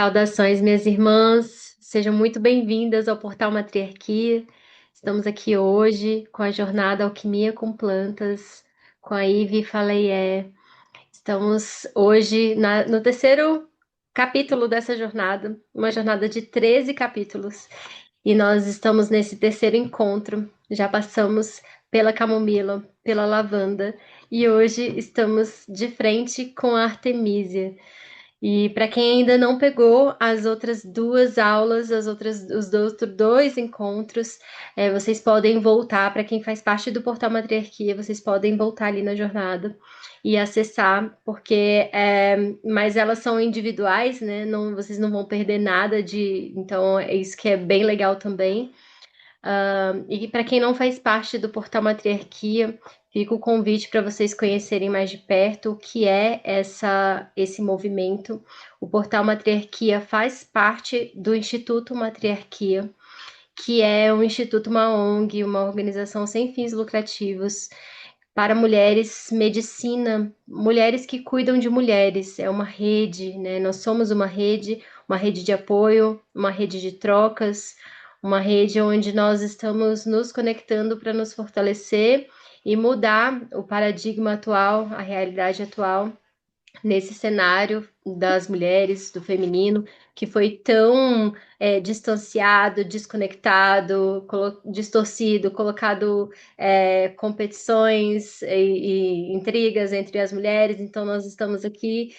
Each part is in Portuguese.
Saudações, minhas irmãs, sejam muito bem-vindas ao Portal Matriarquia. Estamos aqui hoje com a jornada Alquimia com Plantas, com a Ive Faleié. Estamos hoje no terceiro capítulo dessa jornada, uma jornada de 13 capítulos, e nós estamos nesse terceiro encontro. Já passamos pela camomila, pela lavanda, e hoje estamos de frente com a Artemísia. E para quem ainda não pegou as outras duas aulas, os outros dois encontros, vocês podem voltar. Para quem faz parte do Portal Matriarquia, vocês podem voltar ali na jornada e acessar, porque mas elas são individuais, né? Não, vocês não vão perder nada de. Então é isso que é bem legal também. E para quem não faz parte do Portal Matriarquia, fica o convite para vocês conhecerem mais de perto o que é esse movimento. O Portal Matriarquia faz parte do Instituto Matriarquia, que é um instituto, uma ONG, uma organização sem fins lucrativos para mulheres, medicina, mulheres que cuidam de mulheres. É uma rede, né? Nós somos uma rede de apoio, uma rede de trocas, uma rede onde nós estamos nos conectando para nos fortalecer e mudar o paradigma atual, a realidade atual, nesse cenário das mulheres, do feminino, que foi tão distanciado, desconectado, distorcido, colocado competições e intrigas entre as mulheres. Então, nós estamos aqui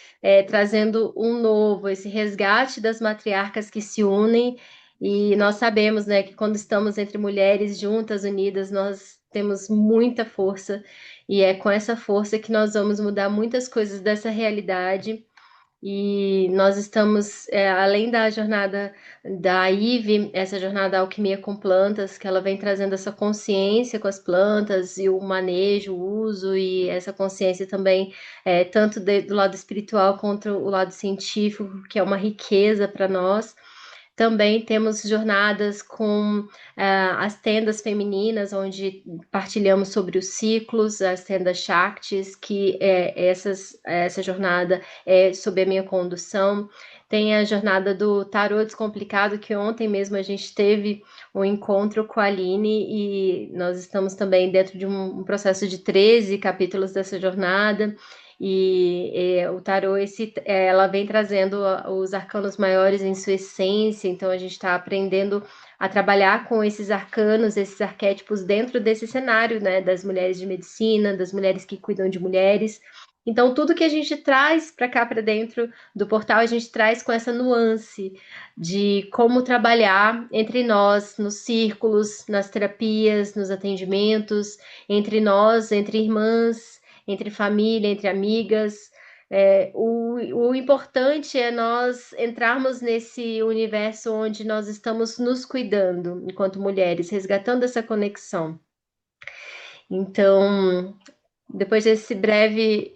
trazendo um novo, esse resgate das matriarcas que se unem. E nós sabemos, né, que quando estamos entre mulheres juntas, unidas, nós temos muita força e é com essa força que nós vamos mudar muitas coisas dessa realidade. E nós estamos, além da jornada da Ive, essa jornada Alquimia com Plantas, que ela vem trazendo essa consciência com as plantas e o manejo, o uso, e essa consciência também, tanto do lado espiritual quanto o lado científico, que é uma riqueza para nós. Também temos jornadas com as tendas femininas, onde partilhamos sobre os ciclos, as tendas Shaktis, que essa jornada é sob a minha condução. Tem a jornada do Tarô Descomplicado, que ontem mesmo a gente teve um encontro com a Aline, e nós estamos também dentro de um processo de 13 capítulos dessa jornada. O tarô, ela vem trazendo os arcanos maiores em sua essência, então a gente está aprendendo a trabalhar com esses arcanos, esses arquétipos dentro desse cenário, né, das mulheres de medicina, das mulheres que cuidam de mulheres. Então, tudo que a gente traz para cá, para dentro do portal, a gente traz com essa nuance de como trabalhar entre nós, nos círculos, nas terapias, nos atendimentos, entre nós, entre irmãs, entre família, entre amigas. O importante é nós entrarmos nesse universo onde nós estamos nos cuidando enquanto mulheres, resgatando essa conexão. Então, depois desse breve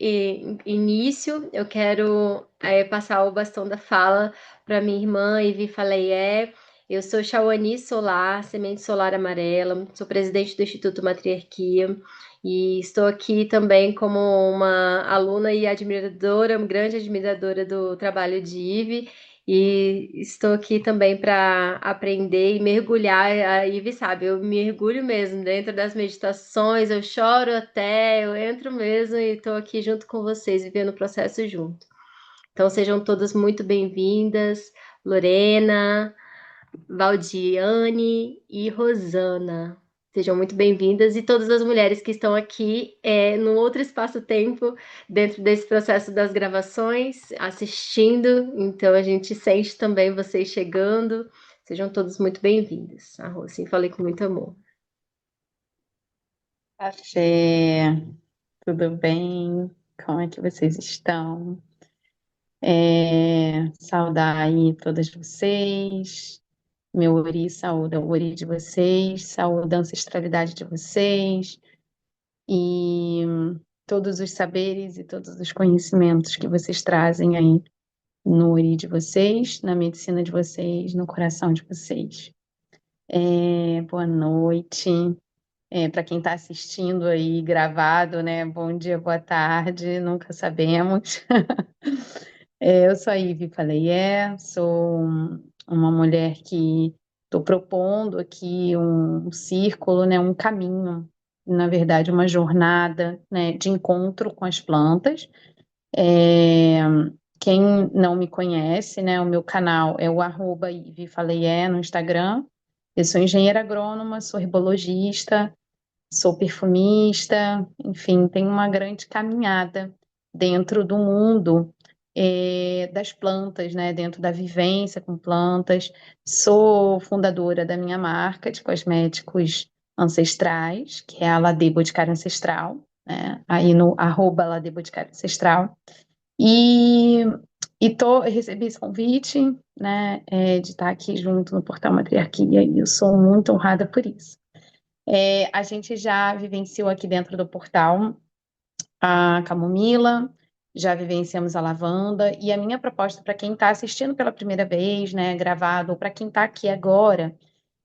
início, eu quero passar o bastão da fala para minha irmã Ivi Faleié. Eu sou Chauani Solar, Semente Solar Amarela, sou presidente do Instituto Matriarquia e estou aqui também como uma aluna e admiradora, uma grande admiradora do trabalho de Ive, e estou aqui também para aprender e mergulhar. A Ive sabe, eu mergulho mesmo dentro das meditações, eu choro até, eu entro mesmo e estou aqui junto com vocês, vivendo o processo junto. Então sejam todas muito bem-vindas, Lorena, Valdiane e Rosana. Sejam muito bem-vindas, e todas as mulheres que estão aqui no outro espaço-tempo, dentro desse processo das gravações, assistindo. Então a gente sente também vocês chegando. Sejam todas muito bem-vindas. Assim, falei com muito amor. Axé, tudo bem? Como é que vocês estão? Saudar aí todas vocês. Meu Ori saúda o Ori de vocês, saúda a ancestralidade de vocês e todos os saberes e todos os conhecimentos que vocês trazem aí no Ori de vocês, na medicina de vocês, no coração de vocês. Boa noite. Para quem está assistindo aí gravado, né? Bom dia, boa tarde, nunca sabemos. Eu sou a Ive Faleyer, sou uma mulher que estou propondo aqui um círculo, né, um caminho, na verdade, uma jornada, né, de encontro com as plantas. É, quem não me conhece, né, o meu canal é o @Ive Faleyer no Instagram. Eu sou engenheira agrônoma, sou herbologista, sou perfumista, enfim, tenho uma grande caminhada dentro do mundo das plantas, né? Dentro da vivência com plantas. Sou fundadora da minha marca de cosméticos ancestrais, que é a Ladê Boticário Ancestral, né? Aí no @Ladê Boticário Ancestral. E, recebi esse convite, né, de estar aqui junto no Portal Matriarquia, e eu sou muito honrada por isso. A gente já vivenciou aqui dentro do portal a camomila, já vivenciamos a lavanda, e a minha proposta para quem está assistindo pela primeira vez, né, gravado, ou para quem está aqui agora,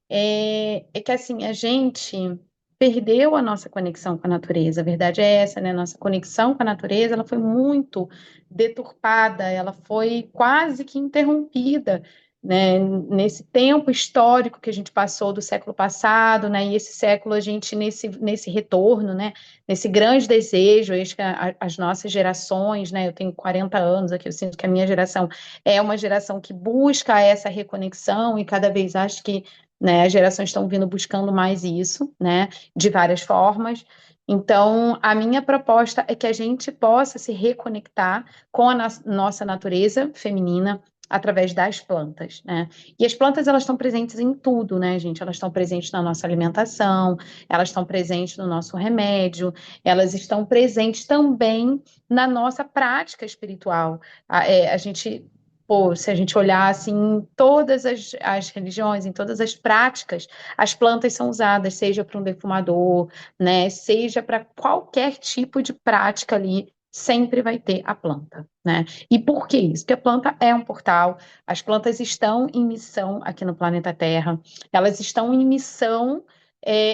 é que assim, a gente perdeu a nossa conexão com a natureza. A verdade é essa, né? Nossa conexão com a natureza, ela foi muito deturpada, ela foi quase que interrompida, né? Nesse tempo histórico que a gente passou do século passado, né? E esse século a gente nesse retorno, né? Nesse grande desejo, acho que as nossas gerações, né? Eu tenho 40 anos aqui, eu sinto que a minha geração é uma geração que busca essa reconexão e cada vez acho que, né, as gerações estão vindo buscando mais isso, né, de várias formas. Então, a minha proposta é que a gente possa se reconectar com a nossa natureza feminina através das plantas, né? E as plantas, elas estão presentes em tudo, né, gente? Elas estão presentes na nossa alimentação, elas estão presentes no nosso remédio, elas estão presentes também na nossa prática espiritual. A gente, pô, se a gente olhar assim, em todas as religiões, em todas as práticas, as plantas são usadas, seja para um defumador, né, seja para qualquer tipo de prática ali, sempre vai ter a planta, né? E por que isso? Porque a planta é um portal, as plantas estão em missão aqui no planeta Terra, elas estão em missão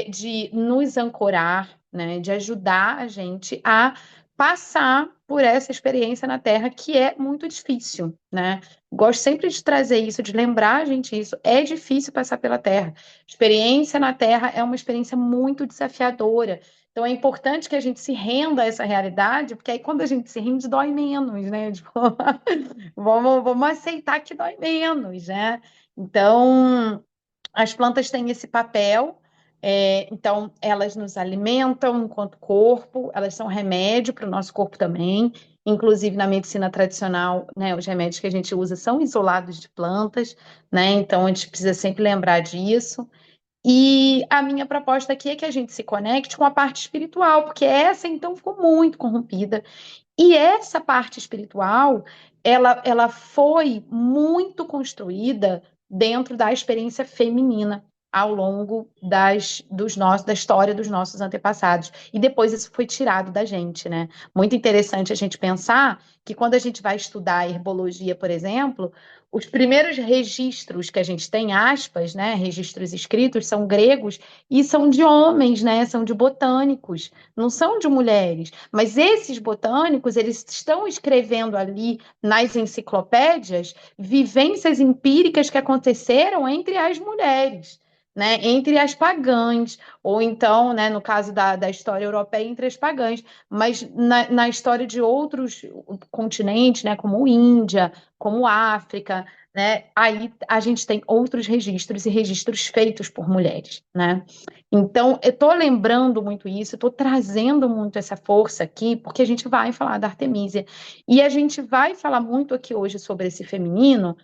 de nos ancorar, né, de ajudar a gente a passar por essa experiência na Terra que é muito difícil, né? Gosto sempre de trazer isso, de lembrar a gente isso. É difícil passar pela Terra. Experiência na Terra é uma experiência muito desafiadora. Então é importante que a gente se renda a essa realidade, porque aí quando a gente se rende, dói menos, né? Tipo, vamos aceitar que dói menos, né? Então, as plantas têm esse papel, então elas nos alimentam enquanto corpo, elas são remédio para o nosso corpo também. Inclusive na medicina tradicional, né, os remédios que a gente usa são isolados de plantas, né? Então a gente precisa sempre lembrar disso. E a minha proposta aqui é que a gente se conecte com a parte espiritual, porque essa então ficou muito corrompida. E essa parte espiritual, ela foi muito construída dentro da experiência feminina ao longo da história dos nossos antepassados. E depois isso foi tirado da gente, né? Muito interessante a gente pensar que quando a gente vai estudar a herbologia, por exemplo, os primeiros registros que a gente tem, aspas, né, registros escritos, são gregos e são de homens, né? São de botânicos, não são de mulheres. Mas esses botânicos, eles estão escrevendo ali nas enciclopédias vivências empíricas que aconteceram entre as mulheres, né, entre as pagãs, ou então, né, no caso da história europeia, entre as pagãs, mas na história de outros continentes, né, como Índia, como África, né, aí a gente tem outros registros e registros feitos por mulheres, né? Então, eu estou lembrando muito isso, estou trazendo muito essa força aqui, porque a gente vai falar da Artemísia. E a gente vai falar muito aqui hoje sobre esse feminino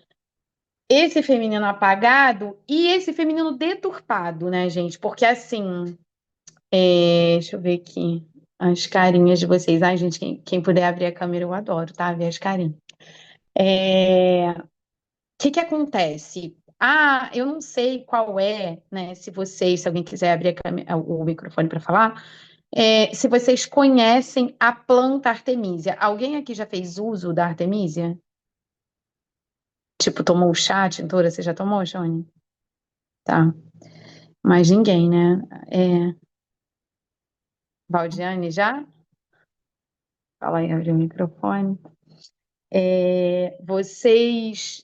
apagado e esse feminino deturpado, né, gente? Porque assim, deixa eu ver aqui as carinhas de vocês. Ai, gente, quem puder abrir a câmera, eu adoro, tá? Ver as carinhas. O que acontece? Ah, eu não sei qual é, né? Se alguém quiser abrir o microfone para falar, se vocês conhecem a planta Artemisia. Alguém aqui já fez uso da Artemisia? Tipo, tomou chá, tintura? Você já tomou, Johnny? Tá. Mais ninguém, né? Valdiane já? Fala aí, abre o microfone. Vocês,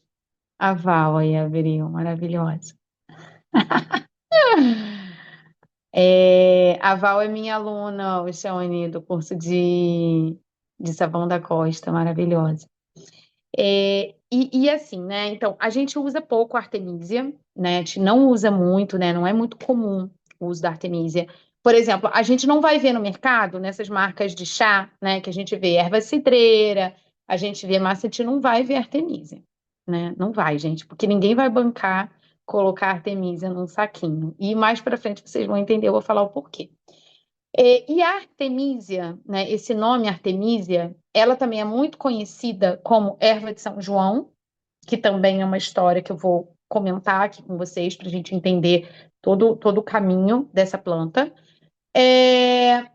a Val e a Averil, maravilhosa. A Val é minha aluna, o Shawnee, do curso de Sabão da Costa, maravilhosa. E assim, né? Então, a gente usa pouco a Artemisia, né? A gente não usa muito, né? Não é muito comum o uso da Artemisia. Por exemplo, a gente não vai ver no mercado, nessas marcas de chá, né? Que a gente vê erva cidreira, a gente vê massa, a gente não vai ver Artemisia, né? Não vai, gente, porque ninguém vai bancar colocar Artemisia num saquinho. E mais para frente vocês vão entender, eu vou falar o porquê. E a Artemisia, né, esse nome Artemisia, ela também é muito conhecida como erva de São João, que também é uma história que eu vou comentar aqui com vocês para a gente entender todo o caminho dessa planta. É,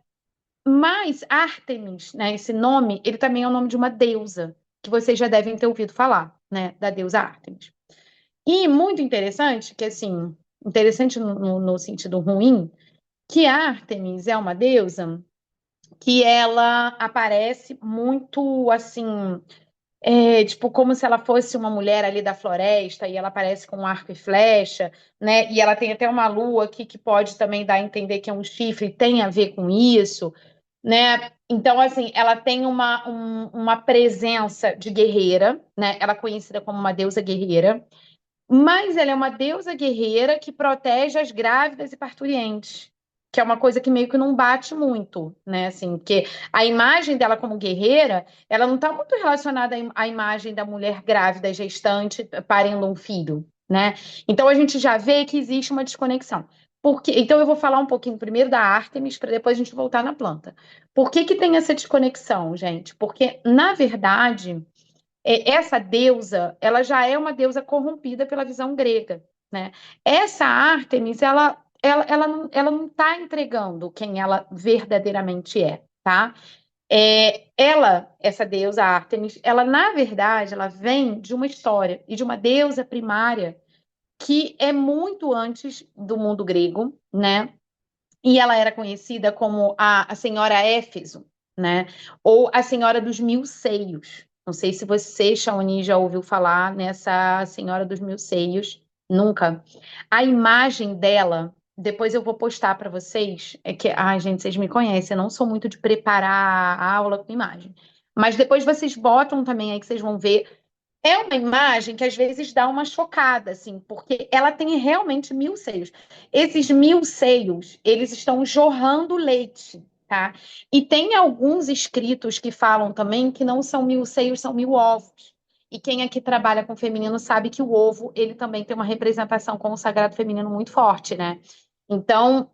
mas Ártemis, né, esse nome, ele também é o nome de uma deusa, que vocês já devem ter ouvido falar, né, da deusa Ártemis. E muito interessante, que assim, interessante no sentido ruim, que Ártemis é uma deusa que ela aparece muito assim, tipo, como se ela fosse uma mulher ali da floresta, e ela aparece com um arco e flecha, né? E ela tem até uma lua aqui que pode também dar a entender que é um chifre, tem a ver com isso, né? Então, assim, ela tem uma presença de guerreira, né? Ela é conhecida como uma deusa guerreira, mas ela é uma deusa guerreira que protege as grávidas e parturientes, que é uma coisa que meio que não bate muito, né? Assim, porque a imagem dela como guerreira, ela não está muito relacionada à imagem da mulher grávida, gestante, parindo um filho, né? Então a gente já vê que existe uma desconexão. Então eu vou falar um pouquinho primeiro da Ártemis para depois a gente voltar na planta. Por que que tem essa desconexão, gente? Porque, na verdade, essa deusa, ela já é uma deusa corrompida pela visão grega, né? Essa Ártemis, ela não está entregando quem ela verdadeiramente é, tá? Essa deusa Ártemis, ela na verdade, ela vem de uma história e de uma deusa primária que é muito antes do mundo grego, né? E ela era conhecida como a Senhora Éfeso, né? Ou a Senhora dos Mil Seios. Não sei se você, Shauni, já ouviu falar nessa Senhora dos Mil Seios. Nunca. A imagem dela, depois eu vou postar para vocês. Ai, gente, vocês me conhecem, eu não sou muito de preparar a aula com imagem. Mas depois vocês botam também aí que vocês vão ver. É uma imagem que às vezes dá uma chocada, assim, porque ela tem realmente 1.000 seios. Esses 1.000 seios, eles estão jorrando leite, tá? E tem alguns escritos que falam também que não são 1.000 seios, são 1.000 ovos. E quem aqui trabalha com feminino sabe que o ovo, ele também tem uma representação com o sagrado feminino muito forte, né? Então,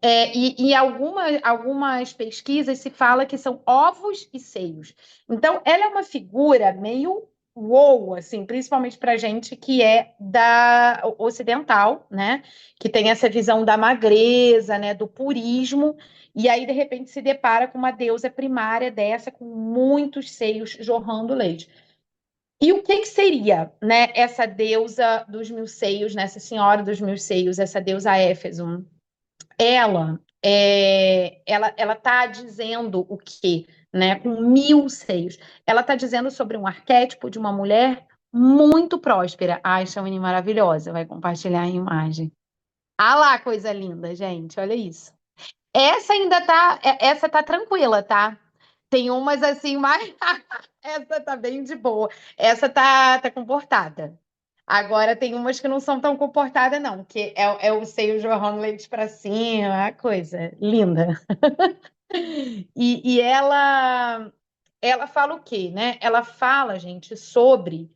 algumas pesquisas se fala que são ovos e seios. Então, ela é uma figura meio uou, assim, principalmente para gente que é da ocidental, né? Que tem essa visão da magreza, né? Do purismo, e aí de repente se depara com uma deusa primária dessa com muitos seios jorrando leite. E o que que seria, né? Essa deusa dos 1.000 seios, né? Essa senhora dos 1.000 seios, essa deusa Éfeso? Ela está dizendo o quê? Né? Com 1.000 seios. Ela está dizendo sobre um arquétipo de uma mulher muito próspera. Ai, Chamonix maravilhosa. Vai compartilhar a imagem. Ah lá, coisa linda, gente. Olha isso. Essa tá tranquila, tá? Tem umas assim, mas essa tá bem de boa. Essa tá comportada. Agora tem umas que não são tão comportadas, não, que é o seio jorrando leite para cima, a coisa linda. E ela fala o quê, né? Ela fala, gente, sobre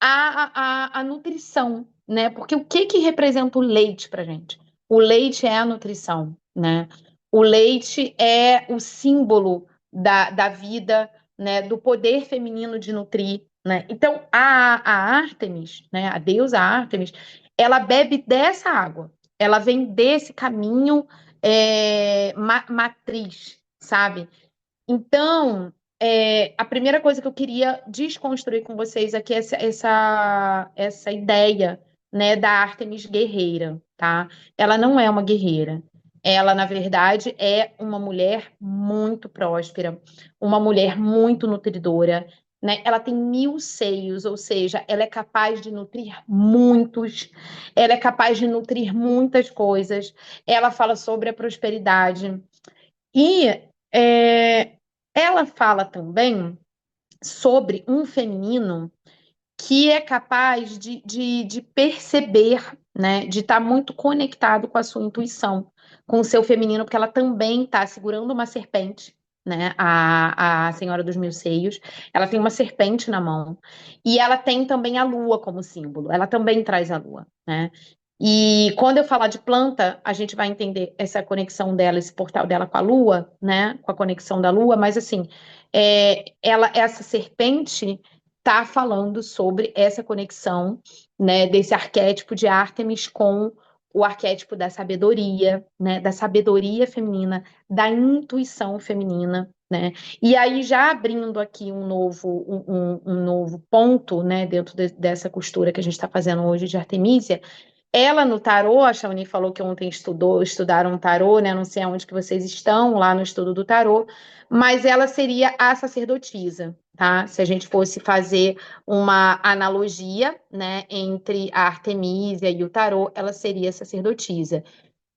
a nutrição, né? Porque o que que representa o leite para gente? O leite é a nutrição, né? O leite é o símbolo da vida, né? Do poder feminino de nutrir, né? Então, a Ártemis, né? A deusa Ártemis, ela bebe dessa água. Ela vem desse caminho matriz, sabe? Então, a primeira coisa que eu queria desconstruir com vocês aqui é essa ideia, né, da Ártemis guerreira, tá? Ela não é uma guerreira. Ela, na verdade, é uma mulher muito próspera, uma mulher muito nutridora, né? Ela tem 1.000 seios, ou seja, ela é capaz de nutrir muitos, ela é capaz de nutrir muitas coisas. Ela fala sobre a prosperidade. E ela fala também sobre um feminino que é capaz de perceber, né, de estar muito conectado com a sua intuição, com o seu feminino, porque ela também está segurando uma serpente, né, a Senhora dos Mil Seios, ela tem uma serpente na mão, e ela tem também a lua como símbolo, ela também traz a lua, né, e quando eu falar de planta, a gente vai entender essa conexão dela, esse portal dela com a lua, né, com a conexão da lua, mas assim, essa serpente está falando sobre essa conexão, né, desse arquétipo de Ártemis com o arquétipo da sabedoria, né, da sabedoria feminina, da intuição feminina, né? E aí já abrindo aqui um novo ponto, né, dentro dessa costura que a gente está fazendo hoje de Artemísia, ela no tarô, a Shauni falou que ontem estudaram tarô, né? Não sei aonde que vocês estão lá no estudo do tarô, mas ela seria a sacerdotisa, tá? Se a gente fosse fazer uma analogia, né, entre a Artemísia e o tarô, ela seria a sacerdotisa,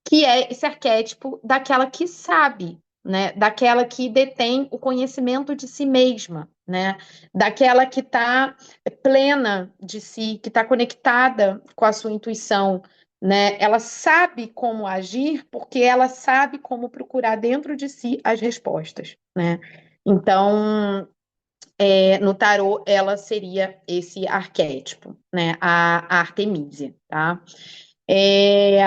que é esse arquétipo daquela que sabe, né? Daquela que detém o conhecimento de si mesma, né? Daquela que está plena de si, que está conectada com a sua intuição, né? Ela sabe como agir porque ela sabe como procurar dentro de si as respostas, né? Então, no tarô, ela seria esse arquétipo, né? A Artemísia, tá? É,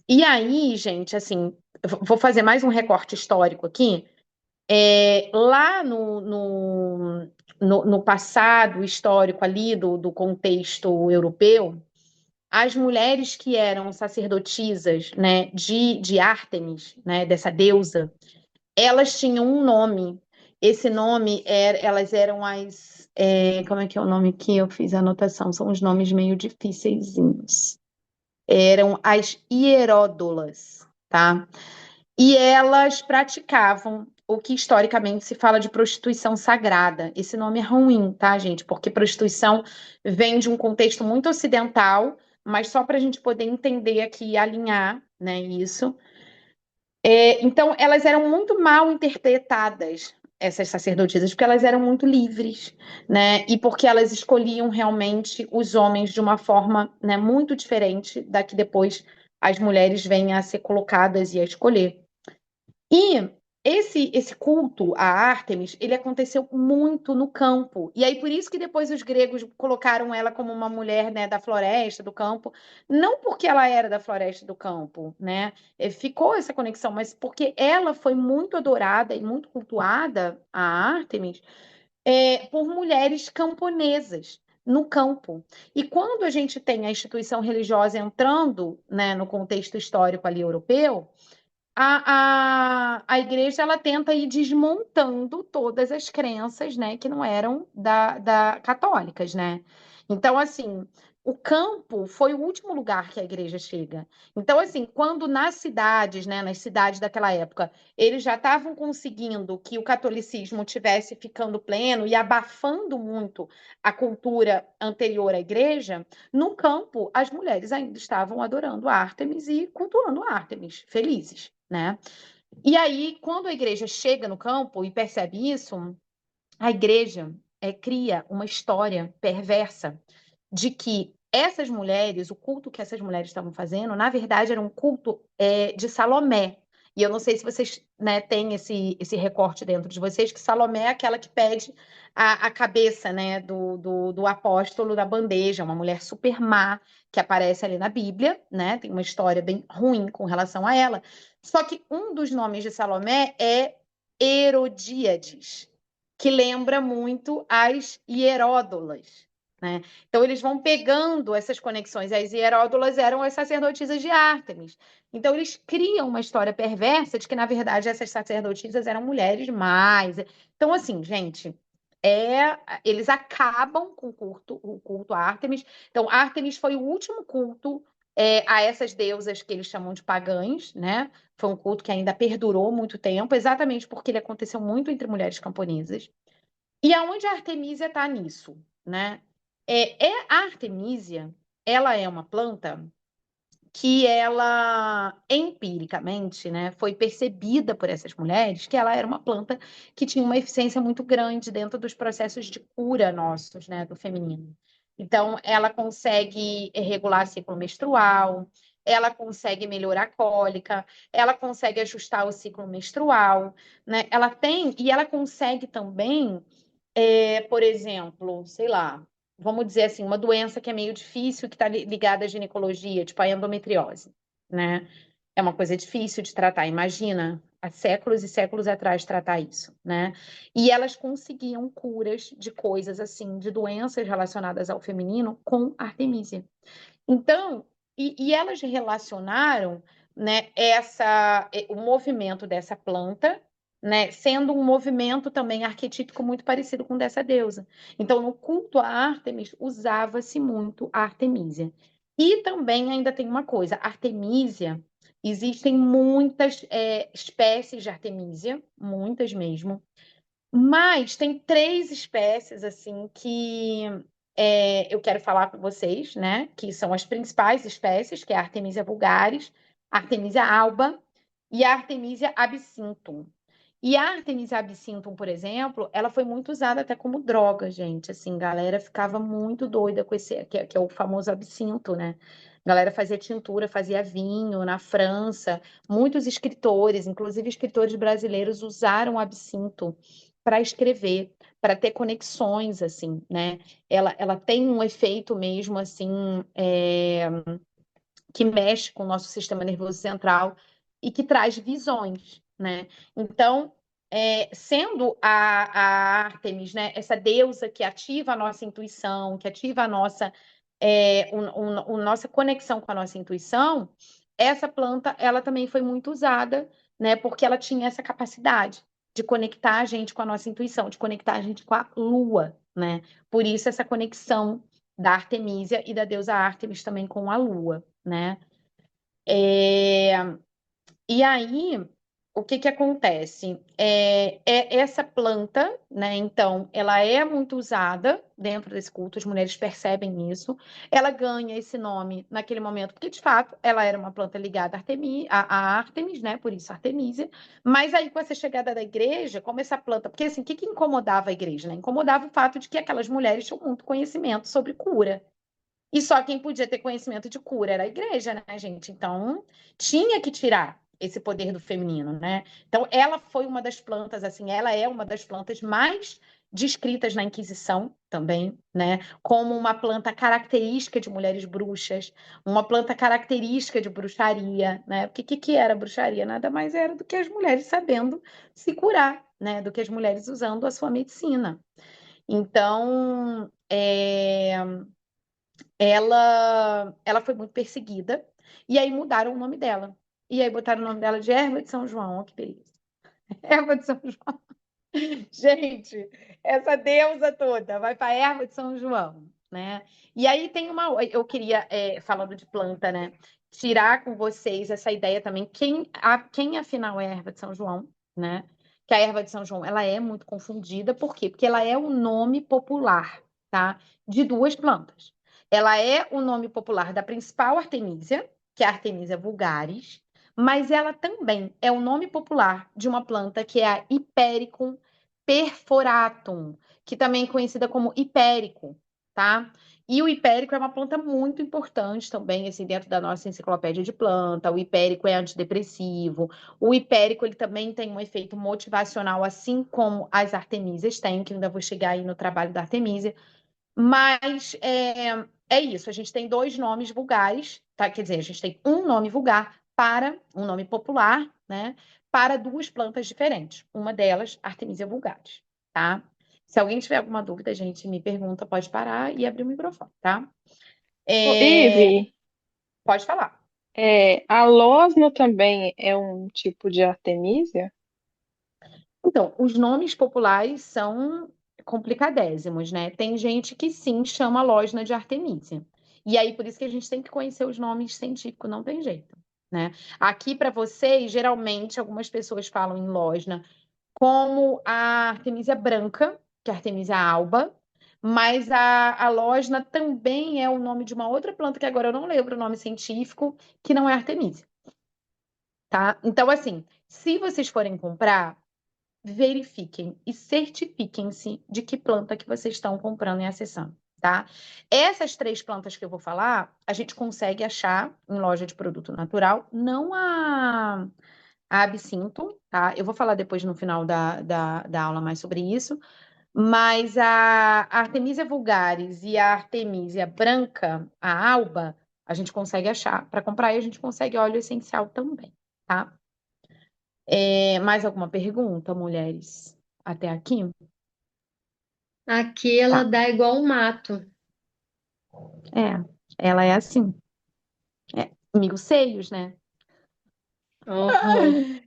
e aí, gente, assim, eu vou fazer mais um recorte histórico aqui. Lá no passado histórico ali do contexto europeu, as mulheres que eram sacerdotisas, né, de Ártemis, né, dessa deusa, elas tinham um nome. Esse nome elas eram como é que é o nome aqui? Eu fiz a anotação, são os nomes meio difíceis. Eram as hieródolas, tá? E elas praticavam o que historicamente se fala de prostituição sagrada. Esse nome é ruim, tá, gente? Porque prostituição vem de um contexto muito ocidental, mas só para a gente poder entender aqui e alinhar, né, isso. Então, elas eram muito mal interpretadas, essas sacerdotisas, porque elas eram muito livres, né? E porque elas escolhiam realmente os homens de uma forma, né, muito diferente da que depois as mulheres vêm a ser colocadas e a escolher. E esse culto a Ártemis, ele aconteceu muito no campo. E aí por isso que depois os gregos colocaram ela como uma mulher, né, da floresta, do campo, não porque ela era da floresta do campo, né? Ficou essa conexão, mas porque ela foi muito adorada e muito cultuada, a Ártemis, por mulheres camponesas. No campo. E quando a gente tem a instituição religiosa entrando, né, no contexto histórico ali europeu, a igreja ela tenta ir desmontando todas as crenças, né, que não eram da católicas, né? Então, assim, o campo foi o último lugar que a igreja chega. Então, assim, quando nas cidades, né, nas cidades daquela época, eles já estavam conseguindo que o catolicismo tivesse ficando pleno e abafando muito a cultura anterior à igreja, no campo as mulheres ainda estavam adorando Ártemis e cultuando Ártemis, felizes, né? E aí, quando a igreja chega no campo e percebe isso, a igreja cria uma história perversa de que essas mulheres, o culto que essas mulheres estavam fazendo, na verdade, era um culto de Salomé. E eu não sei se vocês, né, têm esse recorte dentro de vocês, que Salomé é aquela que pede a cabeça, né, do apóstolo da bandeja, uma mulher super má que aparece ali na Bíblia, né? Tem uma história bem ruim com relação a ela. Só que um dos nomes de Salomé é Herodíades, que lembra muito as hieródolas, né? Então eles vão pegando essas conexões. As hieródolas eram as sacerdotisas de Ártemis. Então eles criam uma história perversa de que, na verdade, essas sacerdotisas eram mulheres mais. Então, assim, gente, eles acabam com o culto a Ártemis. Então, Ártemis foi o último culto a essas deusas que eles chamam de pagãs, né? Foi um culto que ainda perdurou muito tempo, exatamente porque ele aconteceu muito entre mulheres camponesas. E aonde a artemísia está nisso, né? A artemísia, ela é uma planta que ela, empiricamente, né, foi percebida por essas mulheres que ela era uma planta que tinha uma eficiência muito grande dentro dos processos de cura nossos, né, do feminino. Então, ela consegue regular ciclo menstrual, ela consegue melhorar a cólica, ela consegue ajustar o ciclo menstrual, né? Ela tem, e ela consegue também por exemplo, sei lá, vamos dizer assim, uma doença que é meio difícil, que está ligada à ginecologia, tipo a endometriose, né? É uma coisa difícil de tratar. Imagina, há séculos e séculos atrás tratar isso, né? E elas conseguiam curas de coisas assim, de doenças relacionadas ao feminino com artemisia. Então, e elas relacionaram, né, o movimento dessa planta, né, sendo um movimento também arquetípico muito parecido com o dessa deusa. Então, no culto a Ártemis, usava-se muito a Artemísia. E também ainda tem uma coisa, Artemísia, existem muitas espécies de Artemísia, muitas mesmo, mas tem três espécies assim que eu quero falar com vocês, né? Que são as principais espécies, que é a Artemisia vulgaris, a Artemisia alba e a Artemisia absinthium. E a Artemisia absinthium, por exemplo, ela foi muito usada até como droga, gente. Assim, galera ficava muito doida com esse, que é o famoso absinto, né? Galera fazia tintura, fazia vinho na França. Muitos escritores, inclusive escritores brasileiros, usaram o absinto para escrever, para ter conexões, assim, né? Ela tem um efeito mesmo, assim, que mexe com o nosso sistema nervoso central e que traz visões, né? Então, sendo a Ártemis, né, essa deusa que ativa a nossa intuição, que ativa a nossa, nossa conexão com a nossa intuição, essa planta, ela também foi muito usada, né, porque ela tinha essa capacidade de conectar a gente com a nossa intuição, de conectar a gente com a lua, né? Por isso essa conexão da Artemísia e da deusa Ártemis também com a lua, né? É, E aí, o que que acontece? Essa planta, né? Então, ela é muito usada dentro desse culto, as mulheres percebem isso. Ela ganha esse nome naquele momento, porque de fato ela era uma planta ligada a Ártemis, né? Por isso Artemisia. Mas aí, com essa chegada da igreja, como essa planta, porque assim, o que que incomodava a igreja, né? Incomodava o fato de que aquelas mulheres tinham muito conhecimento sobre cura. E só quem podia ter conhecimento de cura era a igreja, né, gente? Então, tinha que tirar esse poder do feminino, né? Então, ela foi uma das plantas, assim, ela é uma das plantas mais descritas na Inquisição também, né? Como uma planta característica de mulheres bruxas, uma planta característica de bruxaria, né? Porque o que era bruxaria? Nada mais era do que as mulheres sabendo se curar, né? Do que as mulheres usando a sua medicina. Então, ela foi muito perseguida, e aí mudaram o nome dela. E aí botaram o nome dela de Erva de São João, olha que beleza. Erva de São João. Gente, essa deusa toda vai para Erva de São João, né? E aí tem eu queria, falando de planta, né, tirar com vocês essa ideia também, quem afinal é a Erva de São João, né? Que a Erva de São João, ela é muito confundida, por quê? Porque ela é o nome popular, tá? De duas plantas. Ela é o nome popular da principal artemisia, que é a Artemisia vulgaris, mas ela também é o nome popular de uma planta que é a Hipericum perforatum, que também é conhecida como hipérico, tá? E o hipérico é uma planta muito importante também, assim, dentro da nossa enciclopédia de planta. O hipérico é antidepressivo. O hipérico, ele também tem um efeito motivacional, assim como as artemísias têm, que eu ainda vou chegar aí no trabalho da artemísia. Mas é isso, a gente tem dois nomes vulgares, tá? Quer dizer, a gente tem um nome vulgar para um nome popular, né? Para duas plantas diferentes. Uma delas, Artemisia vulgaris, tá? Se alguém tiver alguma dúvida, a gente me pergunta, pode parar e abrir o microfone, tá? Ô, É, Ive, Pode falar. a losna também é um tipo de artemisia? Então, os nomes populares são complicadésimos, né? Tem gente que sim chama Losna de Artemisia. E aí, por isso que a gente tem que conhecer os nomes científicos, não tem jeito, né? Aqui, para vocês, geralmente, algumas pessoas falam em Losna como a Artemisia branca, que a Artemisia alba, mas a lógina também é o nome de uma outra planta que agora eu não lembro o nome científico, que não é Artemisia, tá? Então, assim, se vocês forem comprar, verifiquem e certifiquem-se de que planta que vocês estão comprando e acessando, tá? Essas 3 plantas que eu vou falar, a gente consegue achar em loja de produto natural, não a absinto, tá? Eu vou falar depois no final da aula mais sobre isso, mas a Artemisia vulgaris e a Artemisia branca, a alba, a gente consegue achar para comprar e a gente consegue óleo essencial também, tá? Mais alguma pergunta, mulheres? Até aqui? Aqui ela Tá. dá igual um mato. É, ela é assim. É, 1.000 seios, né? Uhum.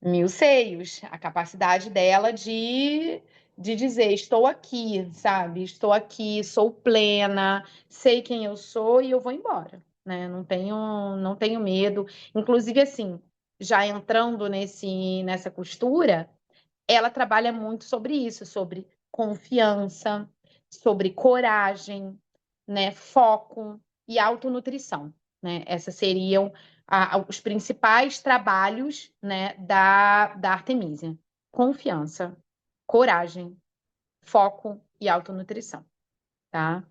1.000 seios. A capacidade dela de dizer, estou aqui, sabe? Estou aqui, sou plena, sei quem eu sou e eu vou embora, né? Não tenho medo. Inclusive, assim, já entrando nessa costura, ela trabalha muito sobre isso, sobre confiança, sobre coragem, né, foco e autonutrição, né? Essas seriam os principais trabalhos, né, da Artemisia. Confiança, coragem, foco e autonutrição, tá?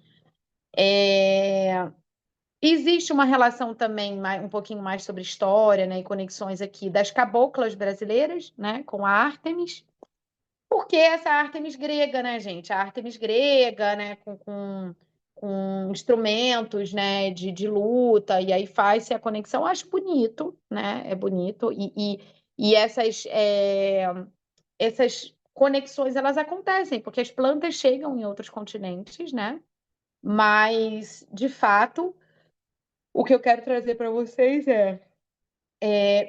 Existe uma relação também um pouquinho mais sobre história, né, e conexões aqui das caboclas brasileiras, né, com a Ártemis. Porque essa Ártemis grega, né, gente? A Ártemis grega, né, com instrumentos, né, de luta, e aí faz-se a conexão. Eu acho bonito, né? É bonito. E essas conexões, elas acontecem, porque as plantas chegam em outros continentes, né? Mas, de fato, o que eu quero trazer para vocês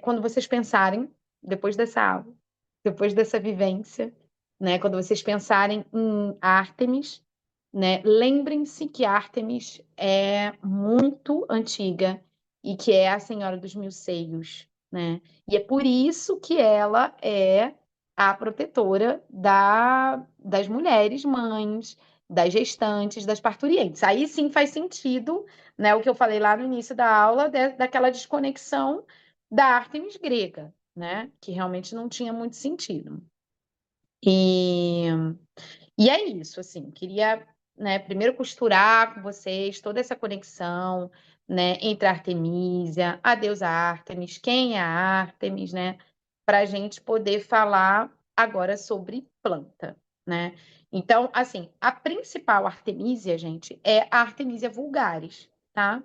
quando vocês pensarem, depois dessa aula, depois dessa vivência, né, quando vocês pensarem em Ártemis, né, lembrem-se que Ártemis é muito antiga e que é a Senhora dos 1.000 seios, né? E é por isso que ela é a protetora das mulheres mães, das gestantes, das parturientes. Aí sim faz sentido, né, o que eu falei lá no início da aula, daquela desconexão da Ártemis grega, né? Que realmente não tinha muito sentido. E, e é isso, assim, queria, né, primeiro costurar com vocês toda essa conexão, né, entre a Artemísia, a deusa Ártemis, quem é a Ártemis, né, para a gente poder falar agora sobre planta, né? Então, assim, a principal Artemísia, gente, é a Artemísia vulgaris, tá?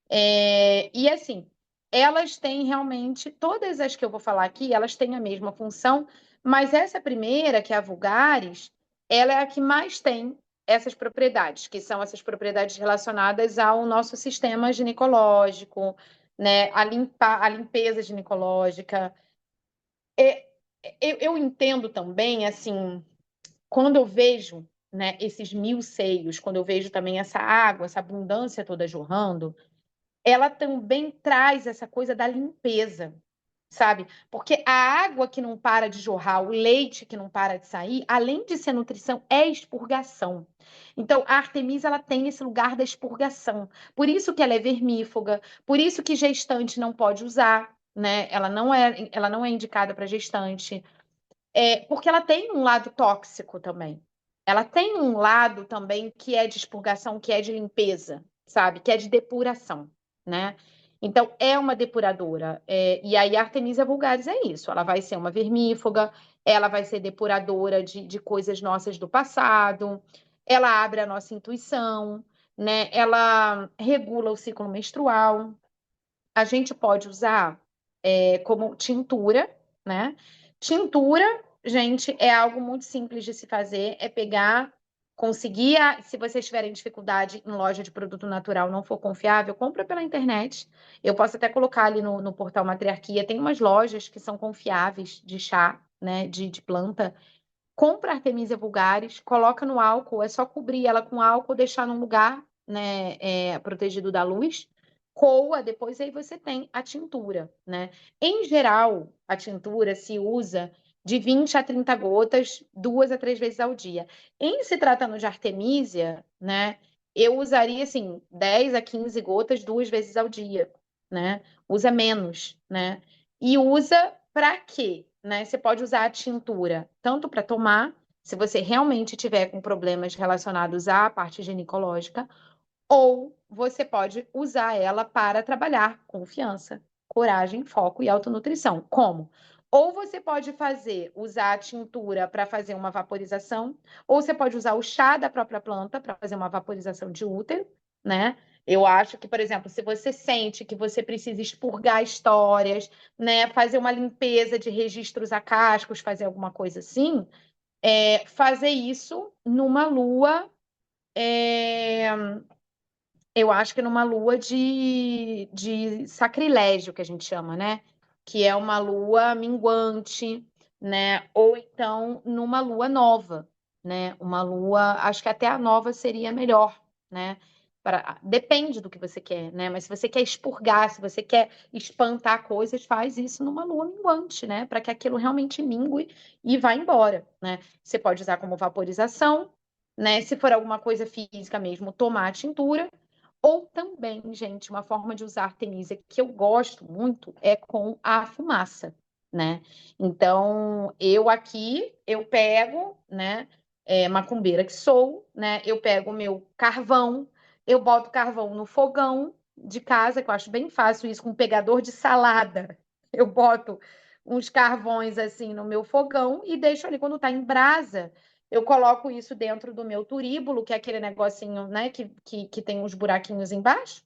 E assim, elas têm realmente, todas as que eu vou falar aqui, elas têm a mesma função, mas essa primeira, que é a vulgaris, ela é a que mais tem essas propriedades, que são essas propriedades relacionadas ao nosso sistema ginecológico, né? A limpeza ginecológica. É, eu entendo também, assim, quando eu vejo, né, esses 1.000 seios, quando eu vejo também essa água, essa abundância toda jorrando, ela também traz essa coisa da limpeza, sabe? Porque a água que não para de jorrar, o leite que não para de sair, além de ser nutrição, é expurgação. Então, a Artemisa, ela tem esse lugar da expurgação. Por isso que ela é vermífuga, por isso que gestante não pode usar, né? Ela não é indicada para gestante. Porque ela tem um lado tóxico também. Ela tem um lado também que é de expurgação, que é de limpeza, sabe? Que é de depuração, né? Então, é uma depuradora. E aí, a Artemisia vulgaris é isso. Ela vai ser uma vermífuga, ela vai ser depuradora de coisas nossas do passado, ela abre a nossa intuição, né? Ela regula o ciclo menstrual. A gente pode usar como tintura, né? Tintura, gente, é algo muito simples de se fazer, é pegar, conseguir, se vocês tiverem dificuldade em loja de produto natural, não for confiável, compra pela internet. Eu posso até colocar ali no portal Matriarquia, tem umas lojas que são confiáveis de chá, né, de planta. Compra Artemisia vulgaris, coloca no álcool, é só cobrir ela com álcool, deixar num lugar, né, protegido da luz, coa, depois aí você tem a tintura, né? Em geral, a tintura se usa de 20 a 30 gotas, 2 a 3 vezes ao dia. Em se tratando de artemísia, né, eu usaria assim 10 a 15 gotas 2 vezes ao dia, né? Usa menos, né? E usa para quê? Né? Você pode usar a tintura tanto para tomar, se você realmente tiver com problemas relacionados à parte ginecológica, ou você pode usar ela para trabalhar confiança, coragem, foco e autonutrição. Como? Ou você pode usar a tintura para fazer uma vaporização, ou você pode usar o chá da própria planta para fazer uma vaporização de útero, né? Eu acho que, por exemplo, se você sente que você precisa expurgar histórias, né, fazer uma limpeza de registros acásticos, fazer alguma coisa assim, fazer isso numa lua é, eu acho que numa lua de sacrilégio, que a gente chama, né? Que é uma lua minguante, né? Ou então numa lua nova, né? Uma lua, acho que até a nova seria melhor, né? Depende do que você quer, né? Mas se você quer expurgar, se você quer espantar coisas, faz isso numa lua minguante, né? Para que aquilo realmente mingue e vá embora, né? Você pode usar como vaporização, né? Se for alguma coisa física mesmo, tomar a tintura. Ou também, gente, uma forma de usar artemisia que eu gosto muito é com a fumaça, né? Então, eu pego, né, macumbeira que sou, né? Eu pego o meu carvão, eu boto carvão no fogão de casa, que eu acho bem fácil isso, com um pegador de salada. Eu boto uns carvões assim no meu fogão e deixo ali quando tá em brasa. Eu coloco isso dentro do meu turíbulo, que é aquele negocinho, né, que tem uns buraquinhos embaixo,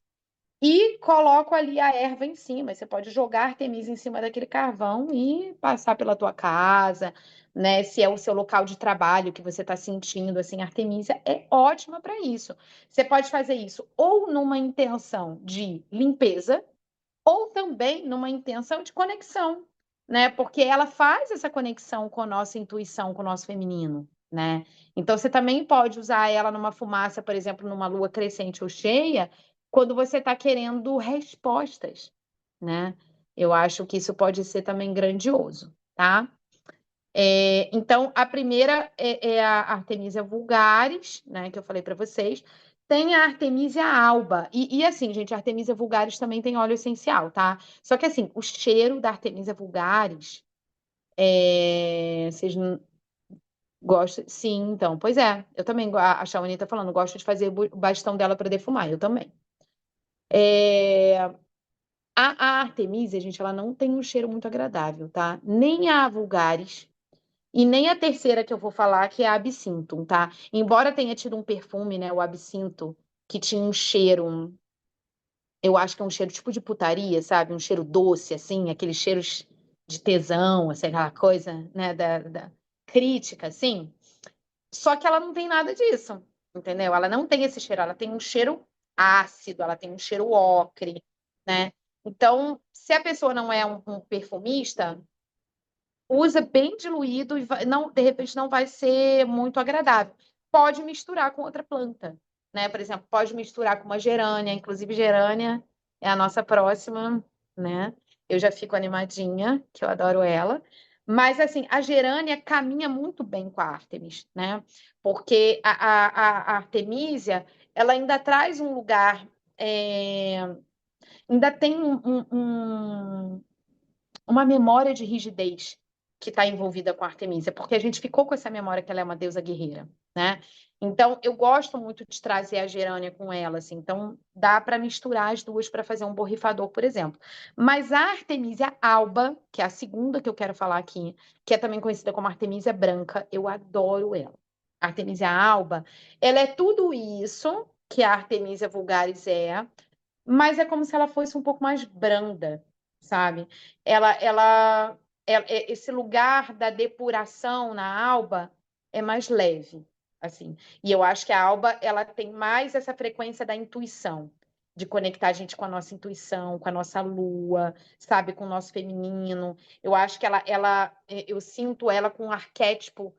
e coloco ali a erva em cima. Você pode jogar artemisa em cima daquele carvão e passar pela tua casa, né? Se é o seu local de trabalho que você está sentindo, assim, artemisia é ótima para isso. Você pode fazer isso ou numa intenção de limpeza, ou também numa intenção de conexão, né? Porque ela faz essa conexão com a nossa intuição, com o nosso feminino, né? Então você também pode usar ela numa fumaça, por exemplo, numa lua crescente ou cheia, quando você está querendo respostas, né? Eu acho que isso pode ser também grandioso, tá? Então, a primeira é a Artemisia vulgaris, né, que eu falei para vocês. Tem a Artemisia alba. E assim, gente, a Artemisia vulgaris também tem óleo essencial, tá? Só que assim, o cheiro da Artemisia vulgaris, vocês não gostam? Sim, então. Pois é, eu também, a Shawnee tá falando, gosto de fazer o bastão dela para defumar, eu também. É, a Artemisia, gente, ela não tem um cheiro muito agradável, tá? Nem a vulgaris. E nem a terceira que eu vou falar, que é a Absinto, tá? Embora tenha tido um perfume, né, o Absinto, que tinha um cheiro, eu acho que é um cheiro tipo de putaria, sabe? Um cheiro doce, assim, aqueles cheiros de tesão, assim, aquela coisa, né, da crítica, assim. Só que ela não tem nada disso, entendeu? Ela não tem esse cheiro, ela tem um cheiro ácido, ela tem um cheiro ocre, né? Então, se a pessoa não é um perfumista, usa bem diluído e não, de repente não vai ser muito agradável. Pode misturar com outra planta, né? Por exemplo, pode misturar com uma gerânia, inclusive gerânia é a nossa próxima, né? Eu já fico animadinha, que eu adoro ela. Mas, assim, a gerânia caminha muito bem com a Artemis, né? Porque a Artemisia, ela ainda traz um lugar, ainda tem uma memória de rigidez que está envolvida com a Artemisia, porque a gente ficou com essa memória que ela é uma deusa guerreira, né? Então, eu gosto muito de trazer a gerânia com ela, assim. Então, dá para misturar as duas para fazer um borrifador, por exemplo. Mas a Artemisia alba, que é a segunda que eu quero falar aqui, que é também conhecida como Artemisia branca, eu adoro ela. A Artemisia alba, ela é tudo isso que a Artemisia vulgaris é, mas é como se ela fosse um pouco mais branda, sabe? Esse lugar da depuração na alba é mais leve, assim. E eu acho que a alba, ela tem mais essa frequência da intuição, de conectar a gente com a nossa intuição, com a nossa lua, sabe? Com o nosso feminino. Eu acho que eu sinto ela com um arquétipo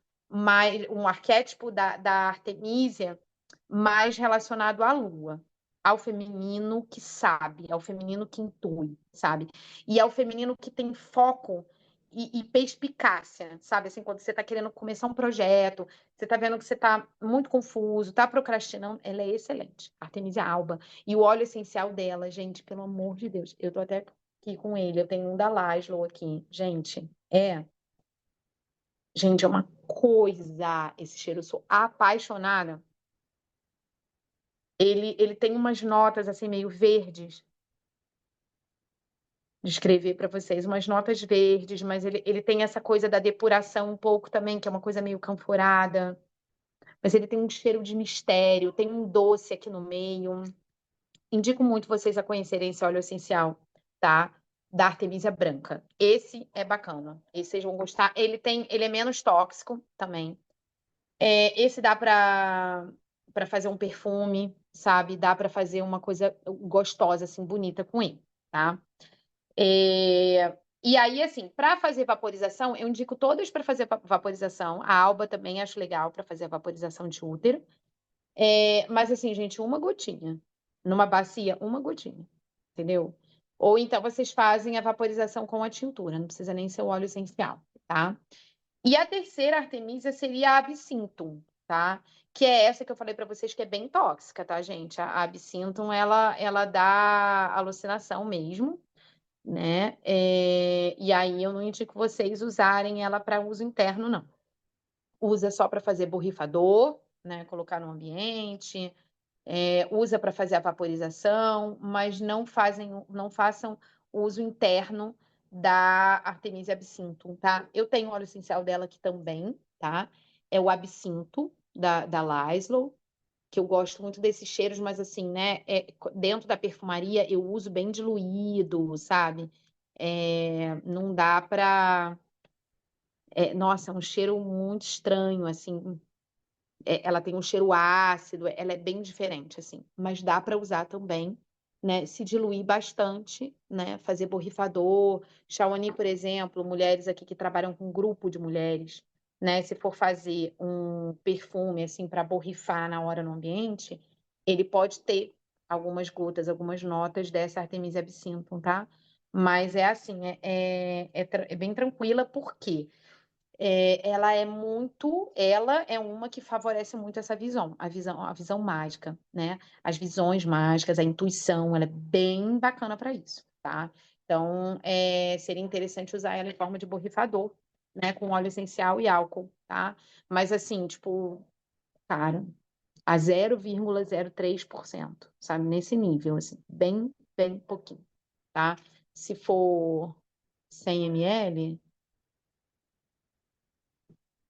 da Artemisia mais relacionado à lua, ao feminino que sabe, ao feminino que intui, sabe? E ao feminino que tem foco e perspicácia, sabe? Assim, quando você está querendo começar um projeto, você está vendo que você está muito confuso, está procrastinando, ela é excelente. Artemisia alba. E o óleo essencial dela, gente, pelo amor de Deus, eu tô até aqui com ele, eu tenho um da Laszlo aqui. Gente, é uma coisa esse cheiro, eu sou apaixonada. Ele tem umas notas assim meio verdes, descrever para vocês, umas notas verdes, mas ele tem essa coisa da depuração um pouco também, que é uma coisa meio canforada, mas ele tem um cheiro de mistério, tem um doce aqui no meio. Indico muito vocês a conhecerem esse óleo essencial, tá? Da Artemisia branca. Esse é bacana. Esse vocês vão gostar. Ele é menos tóxico também. Esse dá para fazer um perfume, sabe? Dá para fazer uma coisa gostosa, assim, bonita com ele, tá? E aí, assim, para fazer vaporização, eu indico todas para fazer vaporização. A alba também acho legal para fazer a vaporização de útero. Mas, assim, gente, uma gotinha. Numa bacia, uma gotinha. Entendeu? Ou então vocês fazem a vaporização com a tintura, não precisa nem ser o óleo essencial, tá? E a terceira artemisia seria a absinto, tá? Que é essa que eu falei para vocês que é bem tóxica, tá, gente? A absinto, ela dá alucinação mesmo, né? E aí eu não indico vocês usarem ela para uso interno, não. Usa só para fazer borrifador, né? Colocar no ambiente, usa para fazer a vaporização, mas não façam uso interno da Artemisia absinto, tá? Eu tenho óleo essencial dela aqui também, tá? É o absinto da Laszlo, que eu gosto muito desses cheiros, mas assim, né? Dentro da perfumaria eu uso bem diluído, sabe? Não dá pra. Nossa, é um cheiro muito estranho, assim. Ela tem um cheiro ácido, ela é bem diferente, assim. Mas dá para usar também, né? Se diluir bastante, né? Fazer borrifador. Shaoni, por exemplo, mulheres aqui que trabalham com um grupo de mulheres, né? Se for fazer um perfume, assim, para borrifar na hora no ambiente, ele pode ter algumas gotas, algumas notas dessa Artemisia absinthe, tá? Mas é assim, é bem tranquila, por quê? Ela é uma que favorece muito essa visão, a visão mágica, né? As visões mágicas, a intuição, ela é bem bacana para isso, tá? Então, seria interessante usar ela em forma de borrifador, né? Com óleo essencial e álcool, tá? Mas assim, tipo, cara, a 0,03%, sabe? Nesse nível, assim, bem, bem pouquinho, tá? Se for 100 ml,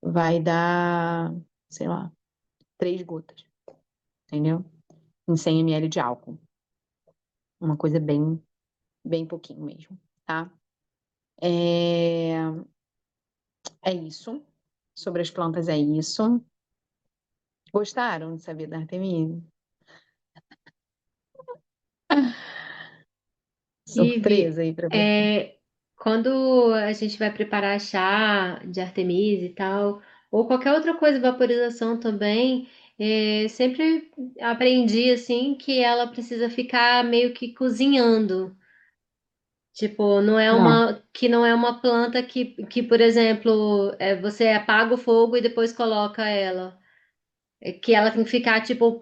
vai dar, sei lá, 3 gotas, entendeu? Em 100 ml de álcool. Uma coisa bem, bem pouquinho mesmo, tá? É, é isso. Sobre as plantas é isso. Gostaram de saber da Artemisia? Ive, Surpresa aí pra você. quando a gente vai preparar chá de Artemisa e tal, ou qualquer outra coisa, vaporização também, sempre aprendi assim que ela precisa ficar meio que cozinhando. Tipo, Não, não é uma planta por exemplo, você apaga o fogo e depois coloca ela. Que ela tem que ficar, tipo,